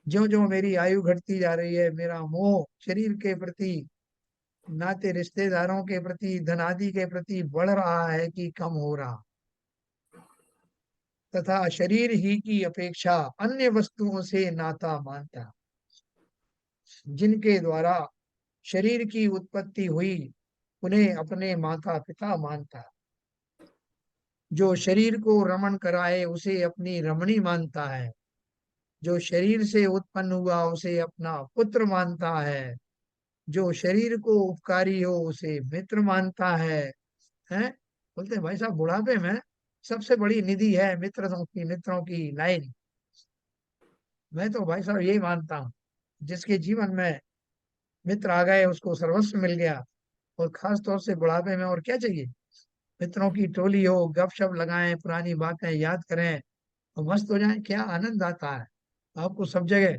[SPEAKER 2] ज्यो ज्यो मेरी आयु घटती जा रही है, मेरा मोह शरीर के प्रति, नाते रिश्तेदारों के प्रति, धन आदि के प्रति बढ़ रहा है कि कम हो रहा, तथा शरीर ही की अपेक्षा अन्य वस्तुओं से नाता मानता, जिनके द्वारा शरीर की उत्पत्ति हुई उन्हें अपने माता पिता मानता, जो शरीर को रमण कराए उसे अपनी रमणी मानता है, जो शरीर से उत्पन्न हुआ उसे अपना पुत्र मानता है, जो शरीर को उपकारी हो उसे मित्र मानता है। बोलते हैं भाई साहब बुढ़ापे में सबसे बड़ी निधि है मित्रों की लाइन। मैं तो भाई साहब यही मानता हूँ, जिसके जीवन में मित्र आ गए उसको सर्वस्व मिल गया। और खास तौर से बुढ़ापे में और क्या चाहिए, मित्रों की टोली हो, गपशप लगाएं, पुरानी बातें याद करें और मस्त हो जाएं, क्या आनंद आता है आपको सब जगह।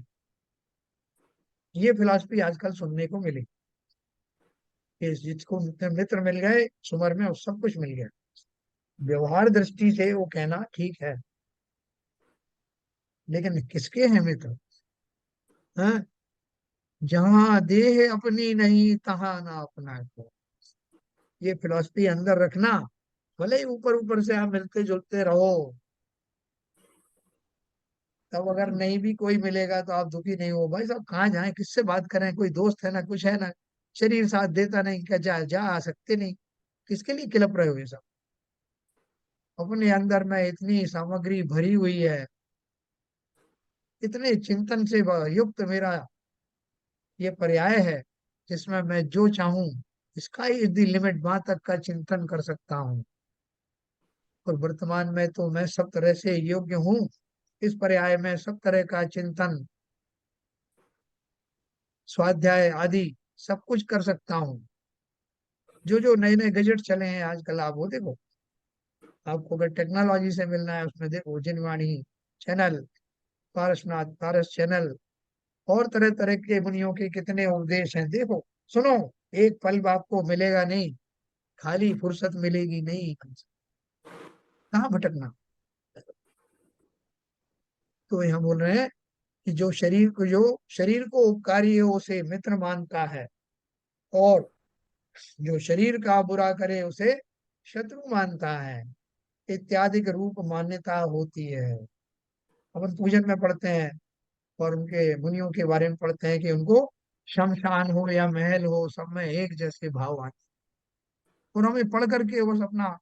[SPEAKER 2] ये फिलॉसफी आजकल सुनने को मिली कि जिसको जितने मित्र मिल गए इस उम्र में, वो सब कुछ मिल गया। व्यवहार दृष्टि से वो कहना ठीक है, लेकिन किसके हैं मित्र? हैं? जहां देह अपनी नहीं तहां ना अपना को। ये फिलॉसफी अंदर रखना। भले ही ऊपर ऊपर से आप मिलते जुलते रहो, तब अगर नहीं भी कोई मिलेगा तो आप दुखी नहीं हो। भाई साहब कहाँ जाए, किससे बात करें, कोई दोस्त है ना, कुछ है ना, शरीर साथ देता नहीं, क्या जा जा आ सकते नहीं, किसके लिए किलप रहे हो ये सब? अपने अंदर में इतनी सामग्री भरी हुई है, इतने चिंतन से युक्त मेरा ये पर्याय है, जिसमें मैं जो चाहूं स्काई इज द लिमिट, वहां तक का चिंतन कर सकता हूँ। और वर्तमान में तो मैं सब तरह से योग्य हूँ, इस पर्याय में सब तरह का चिंतन, स्वाध्याय आदि सब कुछ कर सकता हूँ। जो जो नए नए गैजेट चले हैं आजकल, आप वो देखो। आपको अगर टेक्नोलॉजी से मिलना है, उसमें देखो जिनवाणी चैनल, पारसनाथ पारस चैनल, और तरह तरह के मुनियों के कितने उपदेश हैं, देखो सुनो। एक पल आपको मिलेगा नहीं, खाली फुर्सत मिलेगी नहीं, कहाँ भटकना। तो यहाँ बोल रहे हैं कि जो शरीर को उपकारी है उसे मित्र मानता है, और जो शरीर का बुरा करे उसे शत्रु मानता है, इत्यादि के रूप मान्यता होती है। अपन पूजन में पढ़ते हैं और उनके मुनियों के बारे में पढ़ते हैं कि उनको शमशान हो या महल हो, सब में एक जैसे भाव आते हैं, और हमें पढ़ करके बस अपना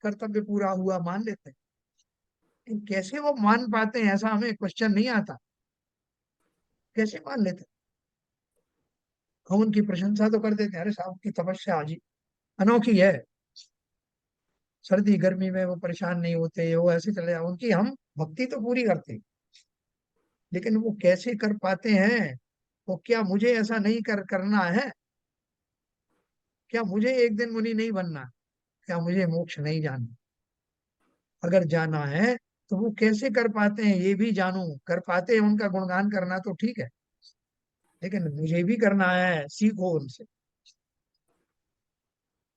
[SPEAKER 2] कर्तव्य पूरा हुआ मान लेते हैं। लेकिन कैसे वो मान पाते हैं, ऐसा हमें क्वेश्चन नहीं आता, कैसे मान लेते हैं? हम उनकी प्रशंसा तो कर देते हैं, अरे साहब की तपस्या आज अनोखी है, सर्दी गर्मी में वो परेशान नहीं होते, वो ऐसे चले जाओ, उनकी हम भक्ति तो पूरी करते हैं। लेकिन वो कैसे कर पाते हैं? वो क्या मुझे ऐसा नहीं करना है? क्या मुझे एक दिन मुनि नहीं बनना? क्या मुझे मोक्ष नहीं जानना? अगर जाना है तो वो कैसे कर पाते हैं ये भी जानूं। कर पाते हैं, उनका गुणगान करना तो ठीक है, लेकिन मुझे भी करना है, सीखो उनसे।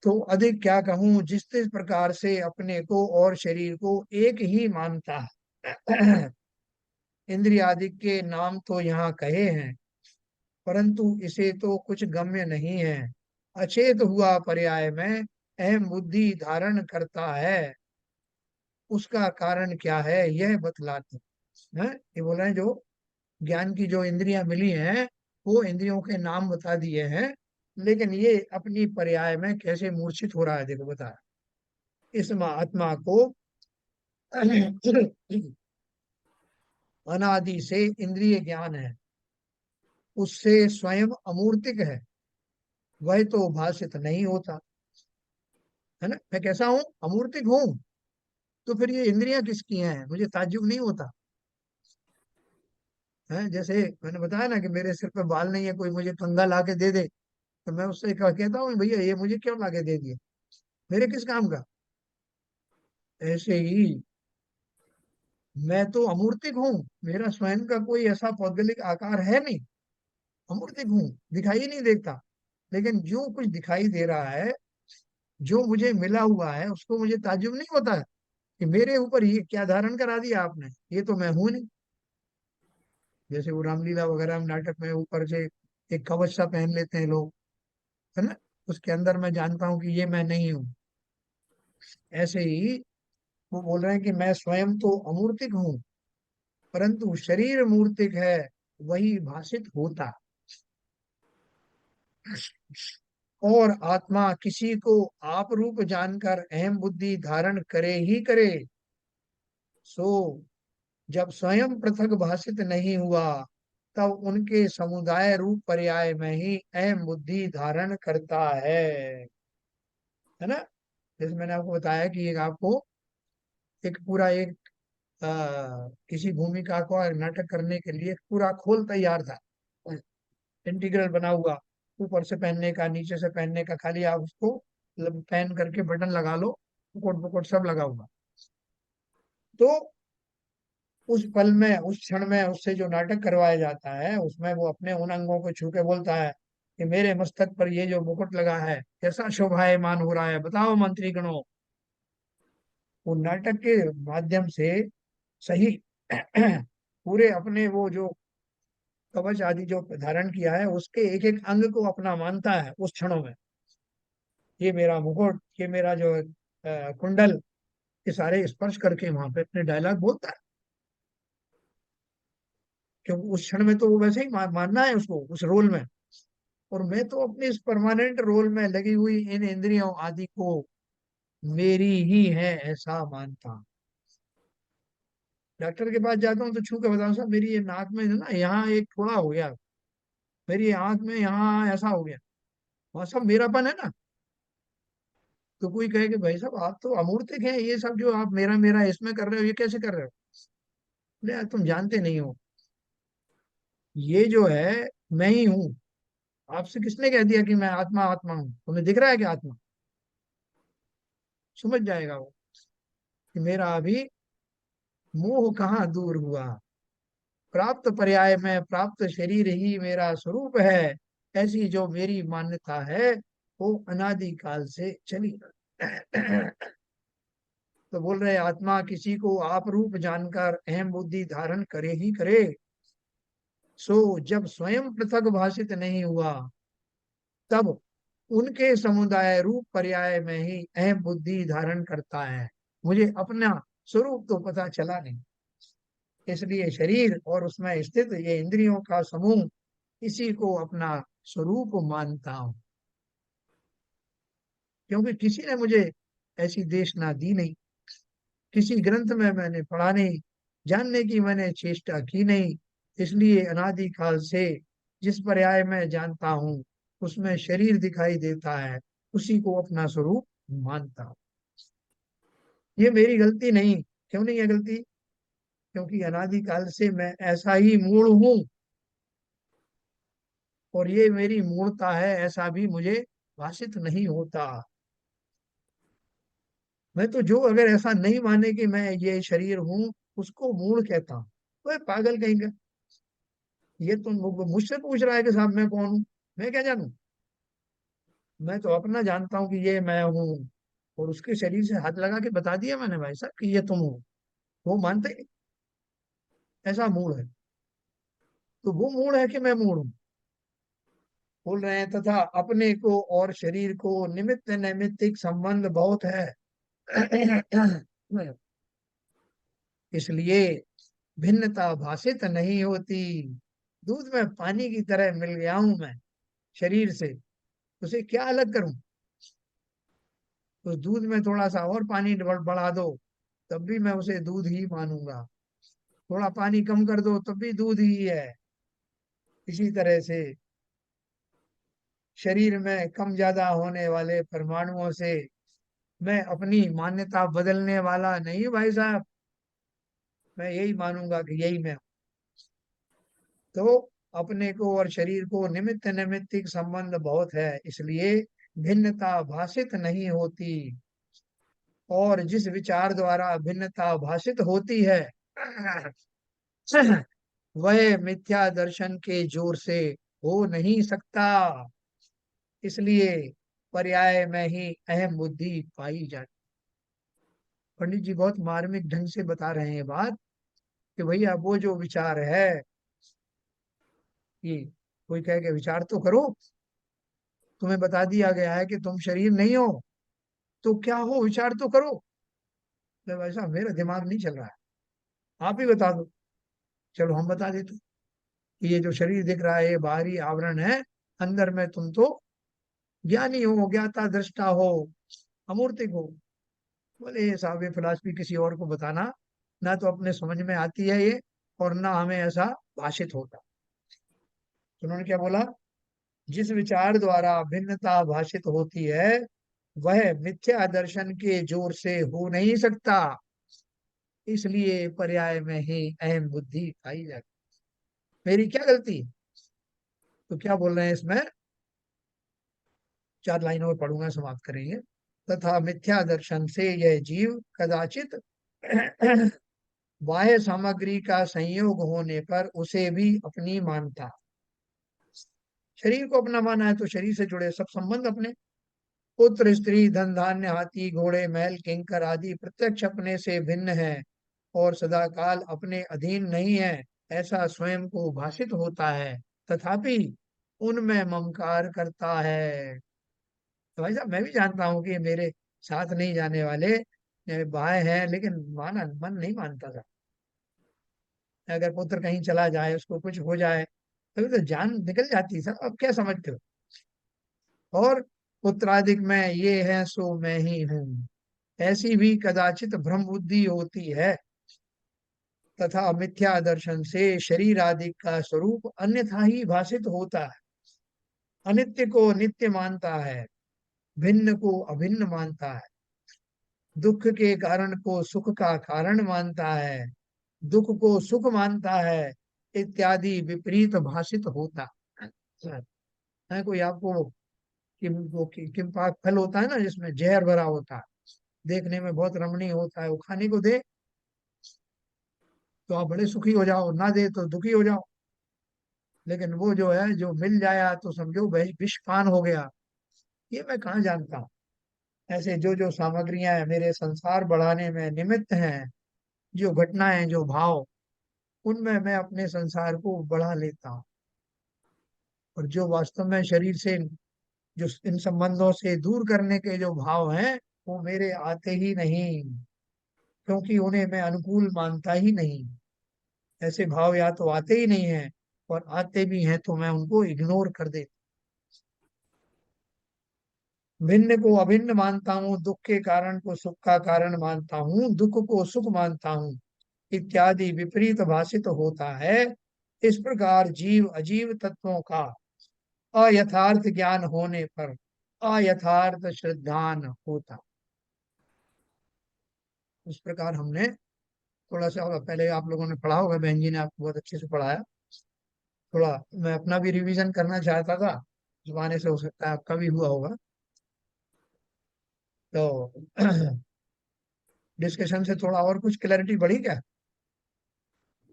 [SPEAKER 2] तो अधिक क्या कहूं, जिस जिस प्रकार से अपने को और शरीर को एक ही मानता है। इंद्रिय आदि के नाम तो यहाँ कहे हैं, परंतु इसे तो कुछ गम्य नहीं है। अचेत हुआ पर्याय में अहम बुद्धि धारण करता है, उसका कारण क्या है यह बतलाते हैं। ये बोल रहे हैं जो ज्ञान की जो इंद्रियां मिली हैं, वो इंद्रियों के नाम बता दिए हैं, लेकिन ये अपनी पर्याय में कैसे मूर्छित हो रहा है, देखो बता। इस आत्मा को अनादि से इंद्रिय ज्ञान है, उससे स्वयं अमूर्तिक है, वह तो भाषित नहीं होता। है ना, मैं कैसा हूँ? अमूर्तिक हूँ। तो फिर ये इंद्रियां किसकी हैं? मुझे ताज्जुब नहीं होता है? जैसे मैंने बताया ना कि मेरे सिर पे बाल नहीं है, कोई मुझे कंघा ला के दे दे, तो मैं उससे कहता हूँ भैया ये मुझे क्यों ला के दे दिए, मेरे किस काम का? ऐसे ही मैं तो अमूर्तिक हूँ, मेरा स्वयं का कोई ऐसा पौद्गलिक आकार है नहीं, अमूर्तिक हूँ, दिखाई नहीं देता। लेकिन जो कुछ दिखाई दे रहा है, जो मुझे मिला हुआ है, उसको मुझे ताज्जुब नहीं होता है कि मेरे ऊपर ये क्या धारण करा दिया आपने, ये तो मैं हूं नहीं। जैसे वो रामलीला वगैरह में नाटक में ऊपर से एक कवच सा पहन लेते हैं लोग, है ना, उसके अंदर मैं जानता हूँ कि ये मैं नहीं हूँ। ऐसे ही वो बोल रहे हैं कि मैं स्वयं तो अमूर्तिक हूँ, परंतु शरीर मूर्तिक है, वही भाषित होता। और आत्मा किसी को आप रूप जानकर अहम बुद्धि धारण करे ही करे, सो जब स्वयं पृथक भाषित नहीं हुआ, तब उनके समुदाय रूप पर्याय में ही अहम बुद्धि धारण करता है ना। जैसे मैंने आपको बताया कि एक आपको एक पूरा एक किसी भूमिका को नाटक करने के लिए पूरा खोल तैयार था, इंटीग्रल बना हुआ, ऊपर से पहनने का नीचे से पहनने का, खाली आप उसको पहन करके बटन लगा लो, पुकोट पुकोट सब लगा हुआ। तो उस पल में, उस क्षण में उससे जो नाटक करवाया जाता है, उसमें वो अपने उन अंगों को छू के बोलता है कि मेरे मस्तक पर ये जो मुकुट लगा है कैसा शोभायमान हो रहा है, बताओ मंत्री गणों। वो नाटक के माध्यम से सही पूरे अपने वो जो कवच आदि जो धारण किया है उसके एक एक अंग को अपना मानता है उस क्षणों में। ये मेरा मुकुट, ये मेरा जो कुंडल, ये सारे स्पर्श करके वहां पे अपने डायलॉग बोलता है। क्योंकि उस क्षण में तो वो वैसे ही मानना है उसको उस रोल में। और मैं तो अपने इस परमानेंट रोल में लगी हुई इन इंद्रियों आदि को मेरी ही है ऐसा मानता हूं। डॉक्टर के पास जाता हूँ तो छू के बताऊं साहब मेरी ये नाक में ना यहाँ एक थोड़ा हो गया, मेरी आंख में यहाँ ऐसा हो गया, वहां सब मेरापन है ना। तो कोई कहे कि भाई साहब आप तो अमूर्तिक हैं, ये सब जो आप मेरा मेरा इसमें कर रहे हो ये कैसे कर रहे हो। बोले, यार तुम जानते नहीं हो, ये जो है मैं ही हूँ। आपसे किसने कह दिया कि मैं आत्मा आत्मा हूँ, तुम्हें दिख रहा है कि आत्मा। समझ जाएगा वो कि मेरा अभी मोह कहाँ दूर हुआ। प्राप्त पर्याय में प्राप्त शरीर ही मेरा स्वरूप है, ऐसी जो मेरी मान्यता है वो अनादि काल से चली। तो बोल रहे आत्मा किसी को आप रूप जानकर अहम बुद्धि धारण करे ही करे, सो जब स्वयं पृथक भाषित नहीं हुआ तब उनके समुदाय रूप पर्याय में ही अहम बुद्धि धारण करता है। मुझे अपना स्वरूप तो पता चला नहीं, इसलिए शरीर और उसमें स्थित ये इंद्रियों का समूह इसी को अपना स्वरूप मानता हूं। क्योंकि किसी ने मुझे ऐसी देशना दी नहीं, किसी ग्रंथ में मैंने पढ़ा नहीं, जानने की मैंने चेष्टा की नहीं। इसलिए अनादि काल से जिस पर्याय में जानता हूँ उसमें शरीर दिखाई देता है, उसी को अपना स्वरूप मानता हूँ। ये मेरी गलती नहीं। क्यों नहीं है गलती? क्योंकि अनादि काल से मैं ऐसा ही मूल हूँ, और ये मेरी मूलता है ऐसा भी मुझे भाषित नहीं होता। मैं तो जो अगर ऐसा नहीं माने कि मैं ये शरीर हूँ उसको मूल कहता हूँ। वह पागल कहीं का। ये तो मुझसे पूछ रहा है कि साहब मैं कौन हूँ, मैं क्या जानूं। मैं तो अपना जानता हूँ कि ये मैं हूँ, और उसके शरीर से हाथ लगा के बता दिया मैंने भाई साहब कि ये तुम हो। वो मानते ही ऐसा मूड है। तो वो मूड है कि मैं मूड हूँ। बोल रहे हैं तथा अपने को और शरीर को निमित्त नैमित्तिक संबंध बहुत है। इसलिए भिन्नता भाषित नहीं होती। दूध में पानी की तरह मिल गया हूं मैं शरीर से, उसे क्या अलग करूं। तो दूध में थोड़ा सा और पानी बढ़ा दो तब भी मैं उसे दूध ही मानूंगा, थोड़ा पानी कम कर दो तब भी दूध ही है। इसी तरह से शरीर में कम ज्यादा होने वाले परमाणुओं से मैं अपनी मान्यता बदलने वाला नहीं भाई साहब। मैं यही मानूंगा कि यही मैं हूं। तो अपने को और शरीर को निमित्त नैमित्तिक संबंध बहुत है, इसलिए भिन्नता भाषित नहीं होती। और जिस विचार द्वारा भिन्नता भाषित होती है वह मिथ्या दर्शन के जोर से हो नहीं सकता। इसलिए पर्याय में ही अहम बुद्धि पाई जाती। पंडित जी बहुत मार्मिक ढंग से बता रहे हैं बात कि भैया वो जो विचार है कि कोई कहे कि विचार तो करो, तुम्हें बता दिया गया है कि तुम शरीर नहीं हो, तो क्या हो विचार तो करो। तो भाई साहब मेरा दिमाग नहीं चल रहा है, आप ही बता दो। चलो हम बता देते कि ये जो शरीर दिख रहा है ये बाहरी आवरण है, अंदर में तुम तो ज्ञानी हो, ज्ञाता दृष्टा हो, अमूर्तिक हो। बोले साहब ये फिलॉसफी किसी और को बताना, ना तो अपने समझ में आती है ये, और ना हमें ऐसा भाषित होता। तो उन्होंने क्या बोला, जिस विचार द्वारा भिन्नता भाषित होती है वह मिथ्या दर्शन के जोर से हो नहीं सकता। इसलिए पर्याय में ही अहम बुद्धि पाई जाती। मेरी क्या गलती है? तो क्या बोल रहे हैं इसमें, चार लाइन और पढ़ूंगा समाप्त करेंगे। तथा मिथ्या दर्शन से यह जीव कदाचित बाह्य सामग्री का संयोग होने पर उसे भी अपनी मानता। शरीर को अपना माना है तो शरीर से जुड़े सब संबंध अपने। पुत्र स्त्री धन धान्य हाथी घोड़े महल किंकर आदि प्रत्यक्ष अपने से भिन्न है और सदाकाल अपने अधीन नहीं है, ऐसा स्वयं को भाषित होता है, तथापि उनमें ममकार करता है। तो भाई साहब मैं भी जानता हूँ कि ये मेरे साथ नहीं जाने वाले बाएं हैं, लेकिन माना मन नहीं मानता था। अगर पुत्र कहीं चला जाए, उसको कुछ हो जाए, तभी तो जान निकल जाती है। अब क्या समझते हो? और पुत्रादिक में ये है सो मैं ही हूँ, ऐसी भी कदाचित भ्रम बुद्धि होती है, तथा मिथ्या दर्शन से शरीर आदि का स्वरूप अन्यथा ही भाषित होता है। अनित्य को नित्य मानता है, भिन्न को अभिन्न मानता है, दुख के कारण को सुख का कारण मानता है, दुख को सुख मानता है, इत्यादि विपरीत भाषित होता है। कोई आपको किम्पाक फल होता है ना, जिसमें जहर भरा होता है, देखने में बहुत रमणीय होता है, वो खाने को दे तो आप बड़े सुखी हो जाओ, ना दे तो दुखी हो जाओ। लेकिन वो जो है, जो मिल जाया तो समझो विषपान हो गया। ये मैं कहाँ जानता हूँ। ऐसे जो जो सामग्रियां हैं मेरे संसार बढ़ाने में निमित्त हैं, जो घटनाएं जो भाव, उनमें मैं अपने संसार को बढ़ा लेता हूँ। और जो वास्तव में शरीर से, जो इन संबंधों से दूर करने के जो भाव हैं, वो मेरे आते ही नहीं, क्योंकि उन्हें मैं अनुकूल मानता ही नहीं। ऐसे भाव या तो आते ही नहीं है, और आते भी हैं तो मैं उनको इग्नोर कर देता। भिन्न को अभिन्न मानता हूँ, दुख के कारण को सुख का कारण मानता हूँ, दुख को सुख मानता हूँ, इत्यादि विपरीत भाषित होता है। इस प्रकार जीव अजीव तत्वों का अयथार्थ ज्ञान होने पर अयथार्थ श्रद्धान होता। इस प्रकार हमने थोड़ा सा पहले आप लोगों ने पढ़ा होगा, बहन जी ने आपको बहुत अच्छे से पढ़ाया। थोड़ा मैं अपना भी रिवीजन करना चाहता था, जुबाने से हो सकता है आपका भी हुआ होगा। तो डिस्कशन से थोड़ा और कुछ क्लैरिटी बढ़ी क्या?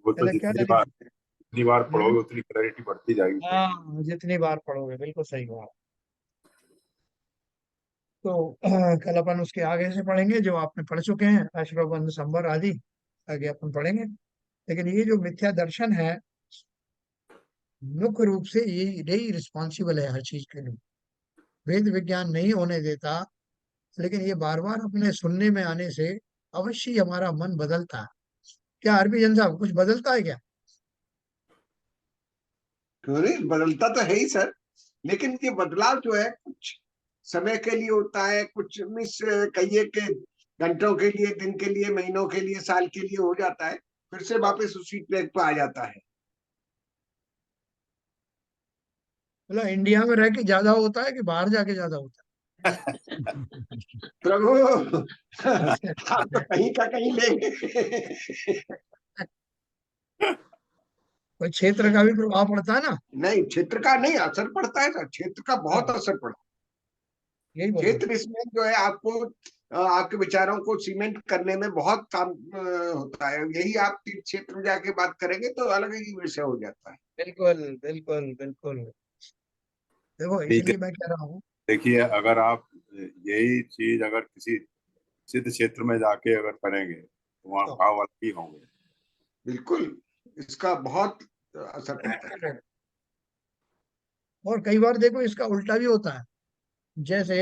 [SPEAKER 3] वो तो
[SPEAKER 2] पहले क्या लगी?
[SPEAKER 3] जितनी बार
[SPEAKER 2] हम्म।
[SPEAKER 3] पढ़ोगे उतनी क्लैरिटी बढ़ती जाएगी।
[SPEAKER 2] हाँ, जितनी बार पढ़ोगे, बिल्कुल सही बात। तो कल अपन उसके आगे से पढ़ेंगे जो आपने पढ़ चुके हैं, अश्वबंध संवर आदि आगे अपन पढ़ेंगे। लेकिन ये जो मिथ्या दर्शन है, मुख्य रूप से ये यही रिस्पॉन्सिबल है हर चीज के लिए। वेद विज्ञान नहीं होने देता, लेकिन ये बार बार अपने सुनने में आने से अवश्य ही हमारा मन बदलता है। क्या हरभजन साहब कुछ बदलता है क्या?
[SPEAKER 1] क्यों नहीं, बदलता तो है ही सर। लेकिन ये बदलाव जो है कुछ समय के लिए होता है, कुछ मिस कहिए कि घंटों के लिए, दिन के लिए, महीनों के लिए, साल के लिए हो जाता है, फिर से वापस उसी ट्रैक पर आ जाता है।
[SPEAKER 2] मतलब इंडिया में रह के ज्यादा होता है कि बाहर जाके ज्यादा होता
[SPEAKER 1] प्रभु आप तो कहीं का कहीं ले
[SPEAKER 2] है? कोई क्षेत्र का भी प्रभाव पड़ता है ना।
[SPEAKER 1] नहीं, क्षेत्र का नहीं असर पड़ता है सर, क्षेत्र का बहुत
[SPEAKER 2] हाँ,
[SPEAKER 1] असर पड़ता
[SPEAKER 2] यही
[SPEAKER 1] है।
[SPEAKER 2] बोल रहा हूँ।
[SPEAKER 1] क्षेत्र इसमें जो है आपको आपके विचारों को सीमेंट करने में बहुत काम होता है। यही आप तीर्थ क्षेत्र में जाके बात करेंगे तो अलग ही विषय हो जाता है।
[SPEAKER 2] बिल्कुल बिल्कुल बिल्कुल। देखो
[SPEAKER 3] ठीक है।
[SPEAKER 2] इसलिए मैं कह रहा हूँ।
[SPEAKER 3] देखिए, अगर आप यही चीज अगर किसी सिद्ध क्षेत्र में जाके अगर करेंगे तो वहाँ
[SPEAKER 2] तो,
[SPEAKER 3] भाव अलग ही होंगे।
[SPEAKER 1] बिल्कुल, इसका बहुत असर पड़ता है।
[SPEAKER 2] और कई बार देखो इसका उल्टा भी होता है। जैसे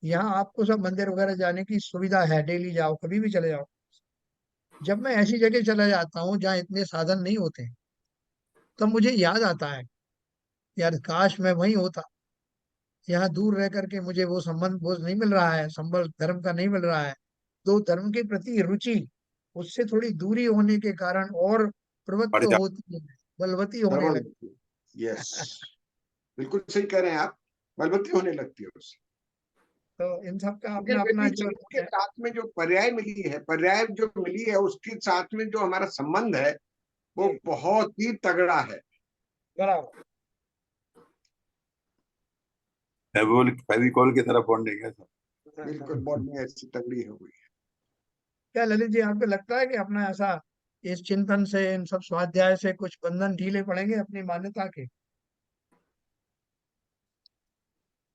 [SPEAKER 2] यहाँ आपको सब मंदिर वगैरह जाने की सुविधा है, डेली जाओ कभी भी चले जाओ। जब मैं ऐसी जगह चला जाता हूँ जहाँ इतने साधन नहीं होते, तब मुझे याद आता है, यार काश मैं वहीं होता। यहाँ दूर रह करके मुझे वो संबंध वो नहीं मिल रहा है, संबल धर्म का नहीं मिल रहा है। तो धर्म के प्रति रुचि उससे थोड़ी दूरी होने के कारण और प्रवृत्त
[SPEAKER 3] बढ़ जा
[SPEAKER 2] होती है, बलवती होने
[SPEAKER 1] प्रबल,
[SPEAKER 2] लगती
[SPEAKER 1] यस,
[SPEAKER 2] है।
[SPEAKER 1] बिल्कुल सही कह रहे हैं आप। बलवती होने लगती है उससे।
[SPEAKER 2] तो इन सब का
[SPEAKER 1] मगर
[SPEAKER 2] अपना
[SPEAKER 1] फिर
[SPEAKER 2] अपना
[SPEAKER 1] भी
[SPEAKER 2] जो
[SPEAKER 1] जन्म के साथ में जो पर्याय मिली है, पर्याय जो मिली है, उसके साथ में जो हमारा संबंध है वो
[SPEAKER 2] जी,
[SPEAKER 1] बहुत ही तगड़ा है।
[SPEAKER 2] बराबर।
[SPEAKER 3] फेविकोल फेविकोल की तरफ बॉन्डिंग है सब।
[SPEAKER 1] बिल्कुल, बॉन्डिंग ऐसी तगड़ी हो गई है।
[SPEAKER 2] क्या ललित जी आपको लगता है कि अपना ऐसा इस चिंतन से, इन सब स्वाध्याय से कुछ बंधन ढीले पड़ेंगे अपनी मान्यता के?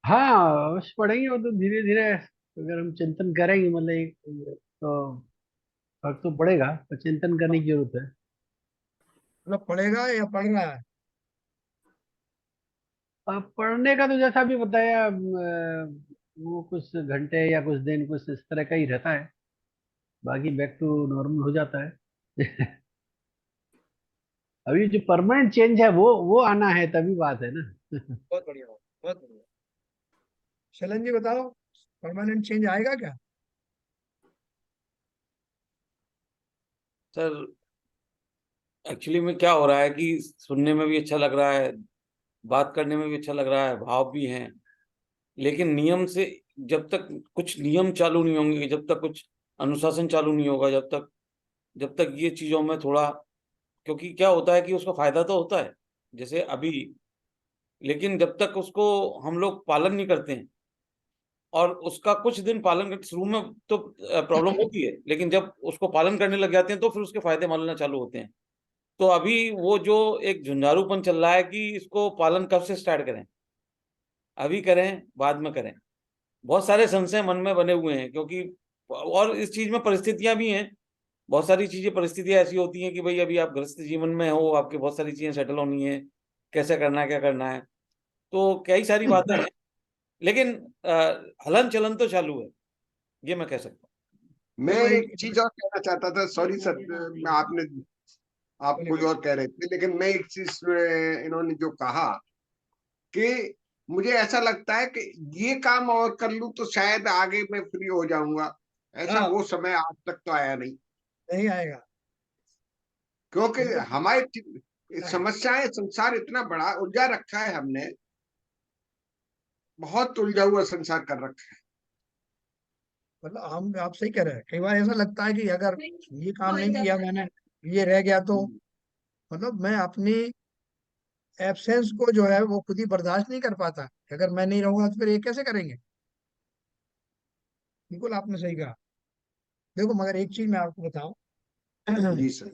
[SPEAKER 5] हाँ अवश्य पढ़ेंगे, वो तो धीरे धीरे अगर हम चिंतन करेंगे मतलब तो फर्क तो पड़ेगा, पर चिंतन करने की जरूरत है।
[SPEAKER 2] मतलब पढ़ेगा या पढ़ रहा है?
[SPEAKER 5] अब पढ़ने का तो जैसा भी बताया वो कुछ घंटे या कुछ दिन कुछ इस तरह का ही रहता है, बाकी बैक टू नॉर्मल हो जाता है। अभी जो परमानेंट चेंज है वो आना है, तभी बात है ना।
[SPEAKER 2] बहुत बढ़िया, बहुत बढ़िया। शैलन जी बताओ, परमानेंट चेंज आएगा क्या?
[SPEAKER 6] सर एक्चुअली में क्या हो रहा है कि सुनने में भी अच्छा लग रहा है, बात करने में भी अच्छा लग रहा है, भाव भी हैं, लेकिन नियम से जब तक कुछ नियम चालू नहीं होंगे, जब तक कुछ अनुशासन चालू नहीं होगा, जब तक ये चीजों में थोड़ा, क्योंकि क्या होता है कि उसका फायदा तो होता है जैसे अभी, लेकिन जब तक उसको हम लोग पालन नहीं करते हैं, और उसका कुछ दिन पालन करते शुरू में तो प्रॉब्लम होती है, लेकिन जब उसको पालन करने लग जाते हैं तो फिर उसके फायदे मानना चालू होते हैं। तो अभी वो जो एक झुंझारूपन चल रहा है कि इसको पालन कब से स्टार्ट करें, अभी करें बाद में करें, बहुत सारे संशय मन में बने हुए हैं, क्योंकि और इस चीज में परिस्थितियां भी हैं, बहुत सारी चीजें परिस्थितियां ऐसी होती हैं कि भाई अभी आप गृहस्थ जीवन में हो, आपके बहुत सारी चीजें सेटल होनी है, कैसे करना है क्या करना है, तो कई सारी बातें हैं, लेकिन हलन चलन तो चालू है, ये मैं कह सकता हूँ।
[SPEAKER 1] मैं
[SPEAKER 2] देखो
[SPEAKER 1] एक चीज और कहना चाहता था, सॉरी सर, मैं आप कुछ और कह रहे थे, लेकिन मैं एक चीज इन्होंने जो कहा कि मुझे ऐसा लगता है कि ये काम और कर लूं तो शायद आगे मैं फ्री हो जाऊंगा। ऐसा
[SPEAKER 2] हाँ,
[SPEAKER 1] वो समय आज तक तो आया नहीं,
[SPEAKER 2] नहीं आएगा।
[SPEAKER 1] क्योंकि
[SPEAKER 2] बिल्कुल।
[SPEAKER 1] हमारी समस्याएं, संसार इतना बड़ा उलझा रखा है हमने, बहुत उलझा हुआ संसार कर रखा है।
[SPEAKER 2] मतलब हम, आप सही कह रहे हैं, कई बार ऐसा लगता है कि अगर ये काम नहीं किया मैंने, ये रह गया तो, मतलब मैं अपनी एब्सेंस को जो है वो खुद ही बर्दाश्त नहीं कर पाता कि अगर मैं नहीं रहूंगा तो फिर ये कैसे करेंगे। बिल्कुल आपने सही कहा। देखो मगर एक चीज मैं आपको बताऊं।
[SPEAKER 1] जी सर।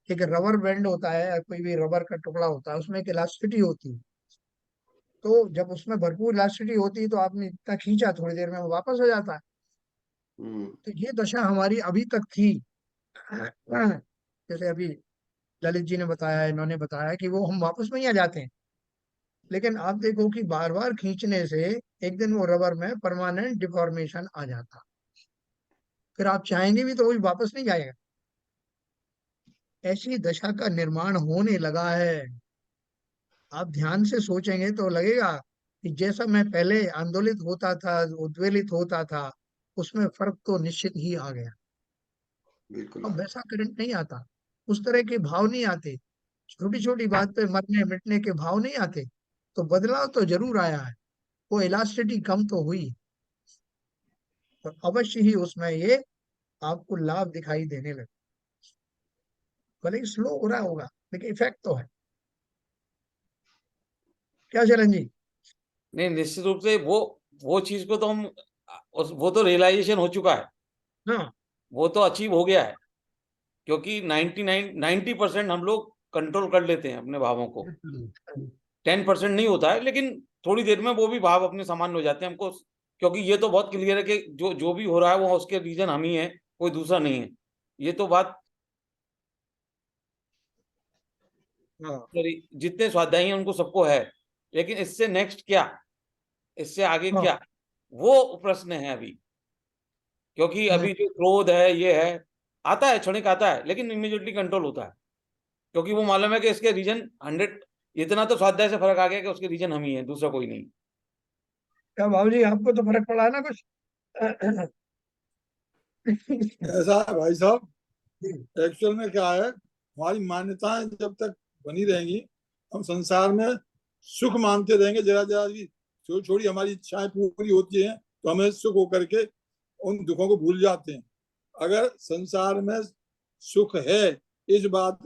[SPEAKER 2] एक रबर बैंड होता है या कोई भी रबर का टुकड़ा होता है, उसमें एक इलास्टिसिटी होती है। तो जब उसमें भरपूर इलास्टिसिटी होती है तो आपने इतना खींचा, थोड़ी देर में वो वापस हो जाता है। तो ये दशा हमारी अभी तक थी। जैसे अभी ललित जी ने बताया, इन्होंने बताया कि वो हम वापस में ही आ जाते हैं, लेकिन आप देखो कि बार बार खींचने से एक दिन वो रबर में परमानेंट डिफॉर्मेशन आ जाता, फिर आप चाहेंगे भी तो वो वापस नहीं जाएगा। ऐसी दशा का निर्माण होने लगा है। आप ध्यान से सोचेंगे तो लगेगा कि जैसा मैं पहले आंदोलित होता था, उद्वेलित होता था, उसमें फर्क तो निश्चित ही आ गया।
[SPEAKER 1] बिल्कुल।
[SPEAKER 2] अब वैसा करंट नहीं आता, उस तरह के भाव नहीं आते, छोटी छोटी बात पे मरने मिटने के भाव नहीं आते। तो बदलाव तो जरूर आया है, वो इलास्टिसिटी कम तो हुई, और अवश्य ही उसमें ये आपको लाभ दिखाई देने लगे। भले ही स्लो हो रहा होगा, लेकिन इफेक्ट तो है। क्या चलन जी?
[SPEAKER 6] नहीं, निश्चित रूप से वो चीज को तो हम वो तो रियलाइजेशन हो चुका है,
[SPEAKER 2] हाँ,
[SPEAKER 6] वो तो अचीव हो गया है, क्योंकि 90% हम लोग कंट्रोल कर लेते हैं अपने भावों को, 10% नहीं होता है, लेकिन थोड़ी देर में वो भी भाव अपने सामान्य हो जाते हैं हमको, क्योंकि ये तो बहुत क्लियर है कि जो जो भी हो रहा है वो उसके रीजन हम ही है, कोई दूसरा नहीं है, ये तो बात
[SPEAKER 2] हाँ,
[SPEAKER 6] जितने स्वाध्यायी हैं उनको सबको है, लेकिन इससे नेक्स्ट क्या, इससे आगे
[SPEAKER 2] हाँ,
[SPEAKER 6] क्या, वो प्रश्न है अभी, क्योंकि
[SPEAKER 2] नहीं,
[SPEAKER 6] अभी जो क्रोध है ये है, आता है, क्षणिक आता है, लेकिन इमीडिएटली कंट्रोल होता है, क्योंकि वो मालूम है कि इसके रीजन 100, इतना तो स्वाध्याय से फर्क आ गया कि उसके रीजन हम ही है, दूसरा कोई नहीं।
[SPEAKER 2] क्या बाबू जी आपको तो फर्क पड़ा है ना कुछ?
[SPEAKER 7] ऐसा है भाई साहब, एक्चुअल में क्या है, हमारी मान्यताएं जब तक बनी रहेंगी, हम संसार में सुख मानते रहेंगे, जरा जरा भी छोटी छोटी हमारी इच्छाएं पूरी होती हैं तो हमें सुख होकर के उन दुखों को भूल जाते हैं। अगर संसार में सुख है, इस बात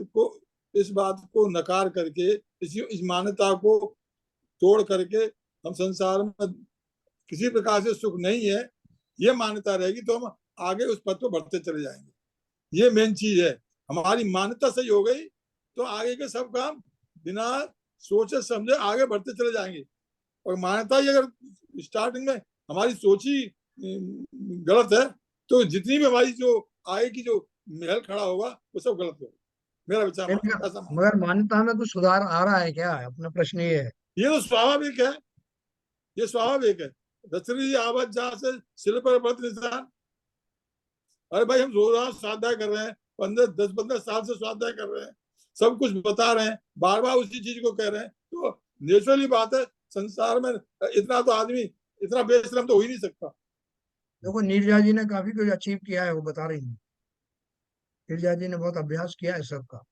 [SPEAKER 7] को नकार करके, इस मान्यता को तोड़ करके हम संसार में किसी प्रकार से सुख नहीं है, ये मान्यता रहेगी तो हम आगे उस पद पर बढ़ते चले जाएंगे। ये मेन चीज है। हमारी मान्यता सही हो गई तो आगे के सब काम बिना सोचे समझे आगे बढ़ते चले जाएंगे। और मान्यता ही अगर स्टार्टिंग में हमारी सोच ही गलत है तो जितनी भी हमारी जो आगे की जो महल खड़ा होगा वो सब गलत होगा। मेरा विचार
[SPEAKER 2] नहीं,
[SPEAKER 7] ऐसा मानना।
[SPEAKER 2] मगर मान्यता में कुछ सुधार आ रहा है क्या? अपना प्रश्न ये है।
[SPEAKER 7] ये तो स्वाभाविक है, ये स्वाभाविक है। दशरथी आवत जहां से सिर पर व्रत निशान। अरे भाई हम रोज स्वाध्याय कर रहे हैं, 10-15 साल से स्वाध्याय कर रहे हैं, सब कुछ बता रहे हैं, बार बार उसी चीज को कह रहे हैं, तो नेचुरली बात है संसार में इतना तो आदमी इतना बेशरम तो हो ही नहीं सकता।
[SPEAKER 2] देखो नीरजा जी ने काफी कुछ अचीव किया है, वो बता रही है। नीरजा जी ने बहुत अभ्यास किया है सबका।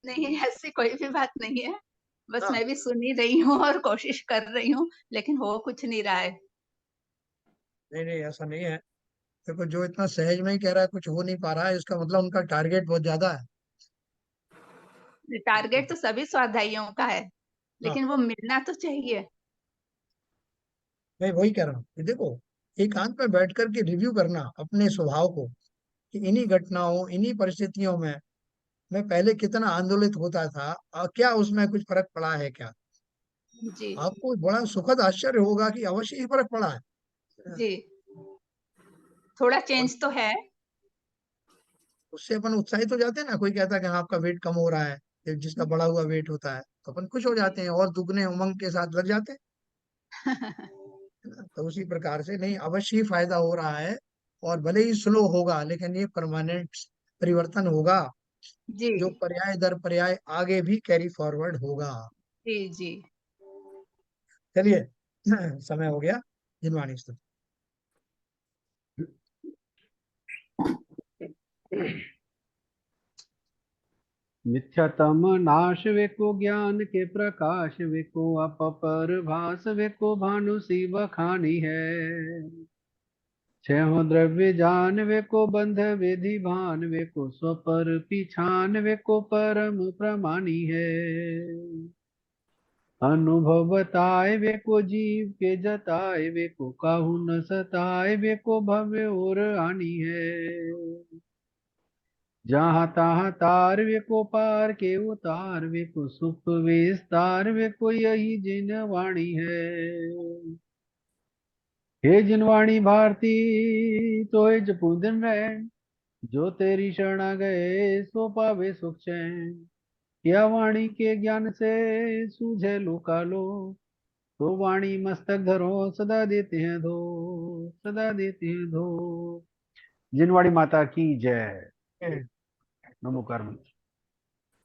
[SPEAKER 8] नहीं, ऐसी कोई भी बात नहीं है। बस
[SPEAKER 2] हाँ।
[SPEAKER 8] मैं भी सुन ही रही हूँ और कोशिश कर रही हूँ, लेकिन हो कुछ नहीं रहा है।
[SPEAKER 2] नहीं नहीं, ऐसा नहीं है। देखो जो इतना सहज में ही कह रहा है कुछ हो नहीं पा रहा है, इसका मतलब उनका टारगेट बहुत ज्यादा है।
[SPEAKER 8] टारगेट तो सभी स्वाध्यायियों का है,
[SPEAKER 2] हाँ,
[SPEAKER 8] लेकिन वो मिलना तो चाहिए।
[SPEAKER 2] मैं वही कह रहा हूँ कि देखो एकांत में बैठ कर के रिव्यू करना अपने स्वभाव को, कि इन्हीं घटनाओं इन्हीं परिस्थितियों में मैं पहले कितना आंदोलित होता था और क्या उसमें कुछ फर्क पड़ा है क्या?
[SPEAKER 8] जी
[SPEAKER 2] आपको बड़ा सुखद आश्चर्य होगा कि अवश्य ही फर्क पड़ा है।
[SPEAKER 8] जी, थोड़ा
[SPEAKER 2] और
[SPEAKER 8] चेंज तो है।
[SPEAKER 2] उससे अपन उत्साहित हो जाते हैं ना, कोई कहता है कि हाँ आपका वेट कम हो रहा है, एक जिसका बढ़ा हुआ वेट होता है तो अपन खुश हो
[SPEAKER 8] जी
[SPEAKER 2] जाते हैं और दुगने उमंग के साथ लग जाते हैं, है ना? तो उसी प्रकार से नहीं, अवश्य ही फायदा हो रहा है। और भले ही स्लो होगा लेकिन ये परमानेंट परिवर्तन होगा,
[SPEAKER 8] जी
[SPEAKER 2] जो पर्याय दर पर्याय आगे भी कैरी फॉरवर्ड होगा।
[SPEAKER 8] जी जी।
[SPEAKER 2] चलिए समय हो गया। जिनवाणी स्तुति।
[SPEAKER 5] मिथ्यातम नाश वेको ज्ञान के प्रकाश वेको अपपर भास वेको भानु सी बखानी है। छह द्रव्य जान वेको बंध विधि भान वेको स्वपर पिछान वेको परम प्रमाणी है। अनुभव बताए वेको जीव के जताए वेको काहू न सताए वेको भव्य और हानि है। जहाँ तहाँ तार वेको पार के उतार वेको सुख विस्तार वेको यही जिन वाणी है। हे जिनवाणी भारती तो हे जपू दिन रैन, जो तेरी शरण आ गए सो पावे सुख चैन। क्या वाणी के ज्ञान से सूझे लोकालो, तो वाणी मस्तक धरो सदा देते हैं धो, सदा देते हैं धो। जिनवाणी माता की जय। नमो कर्म।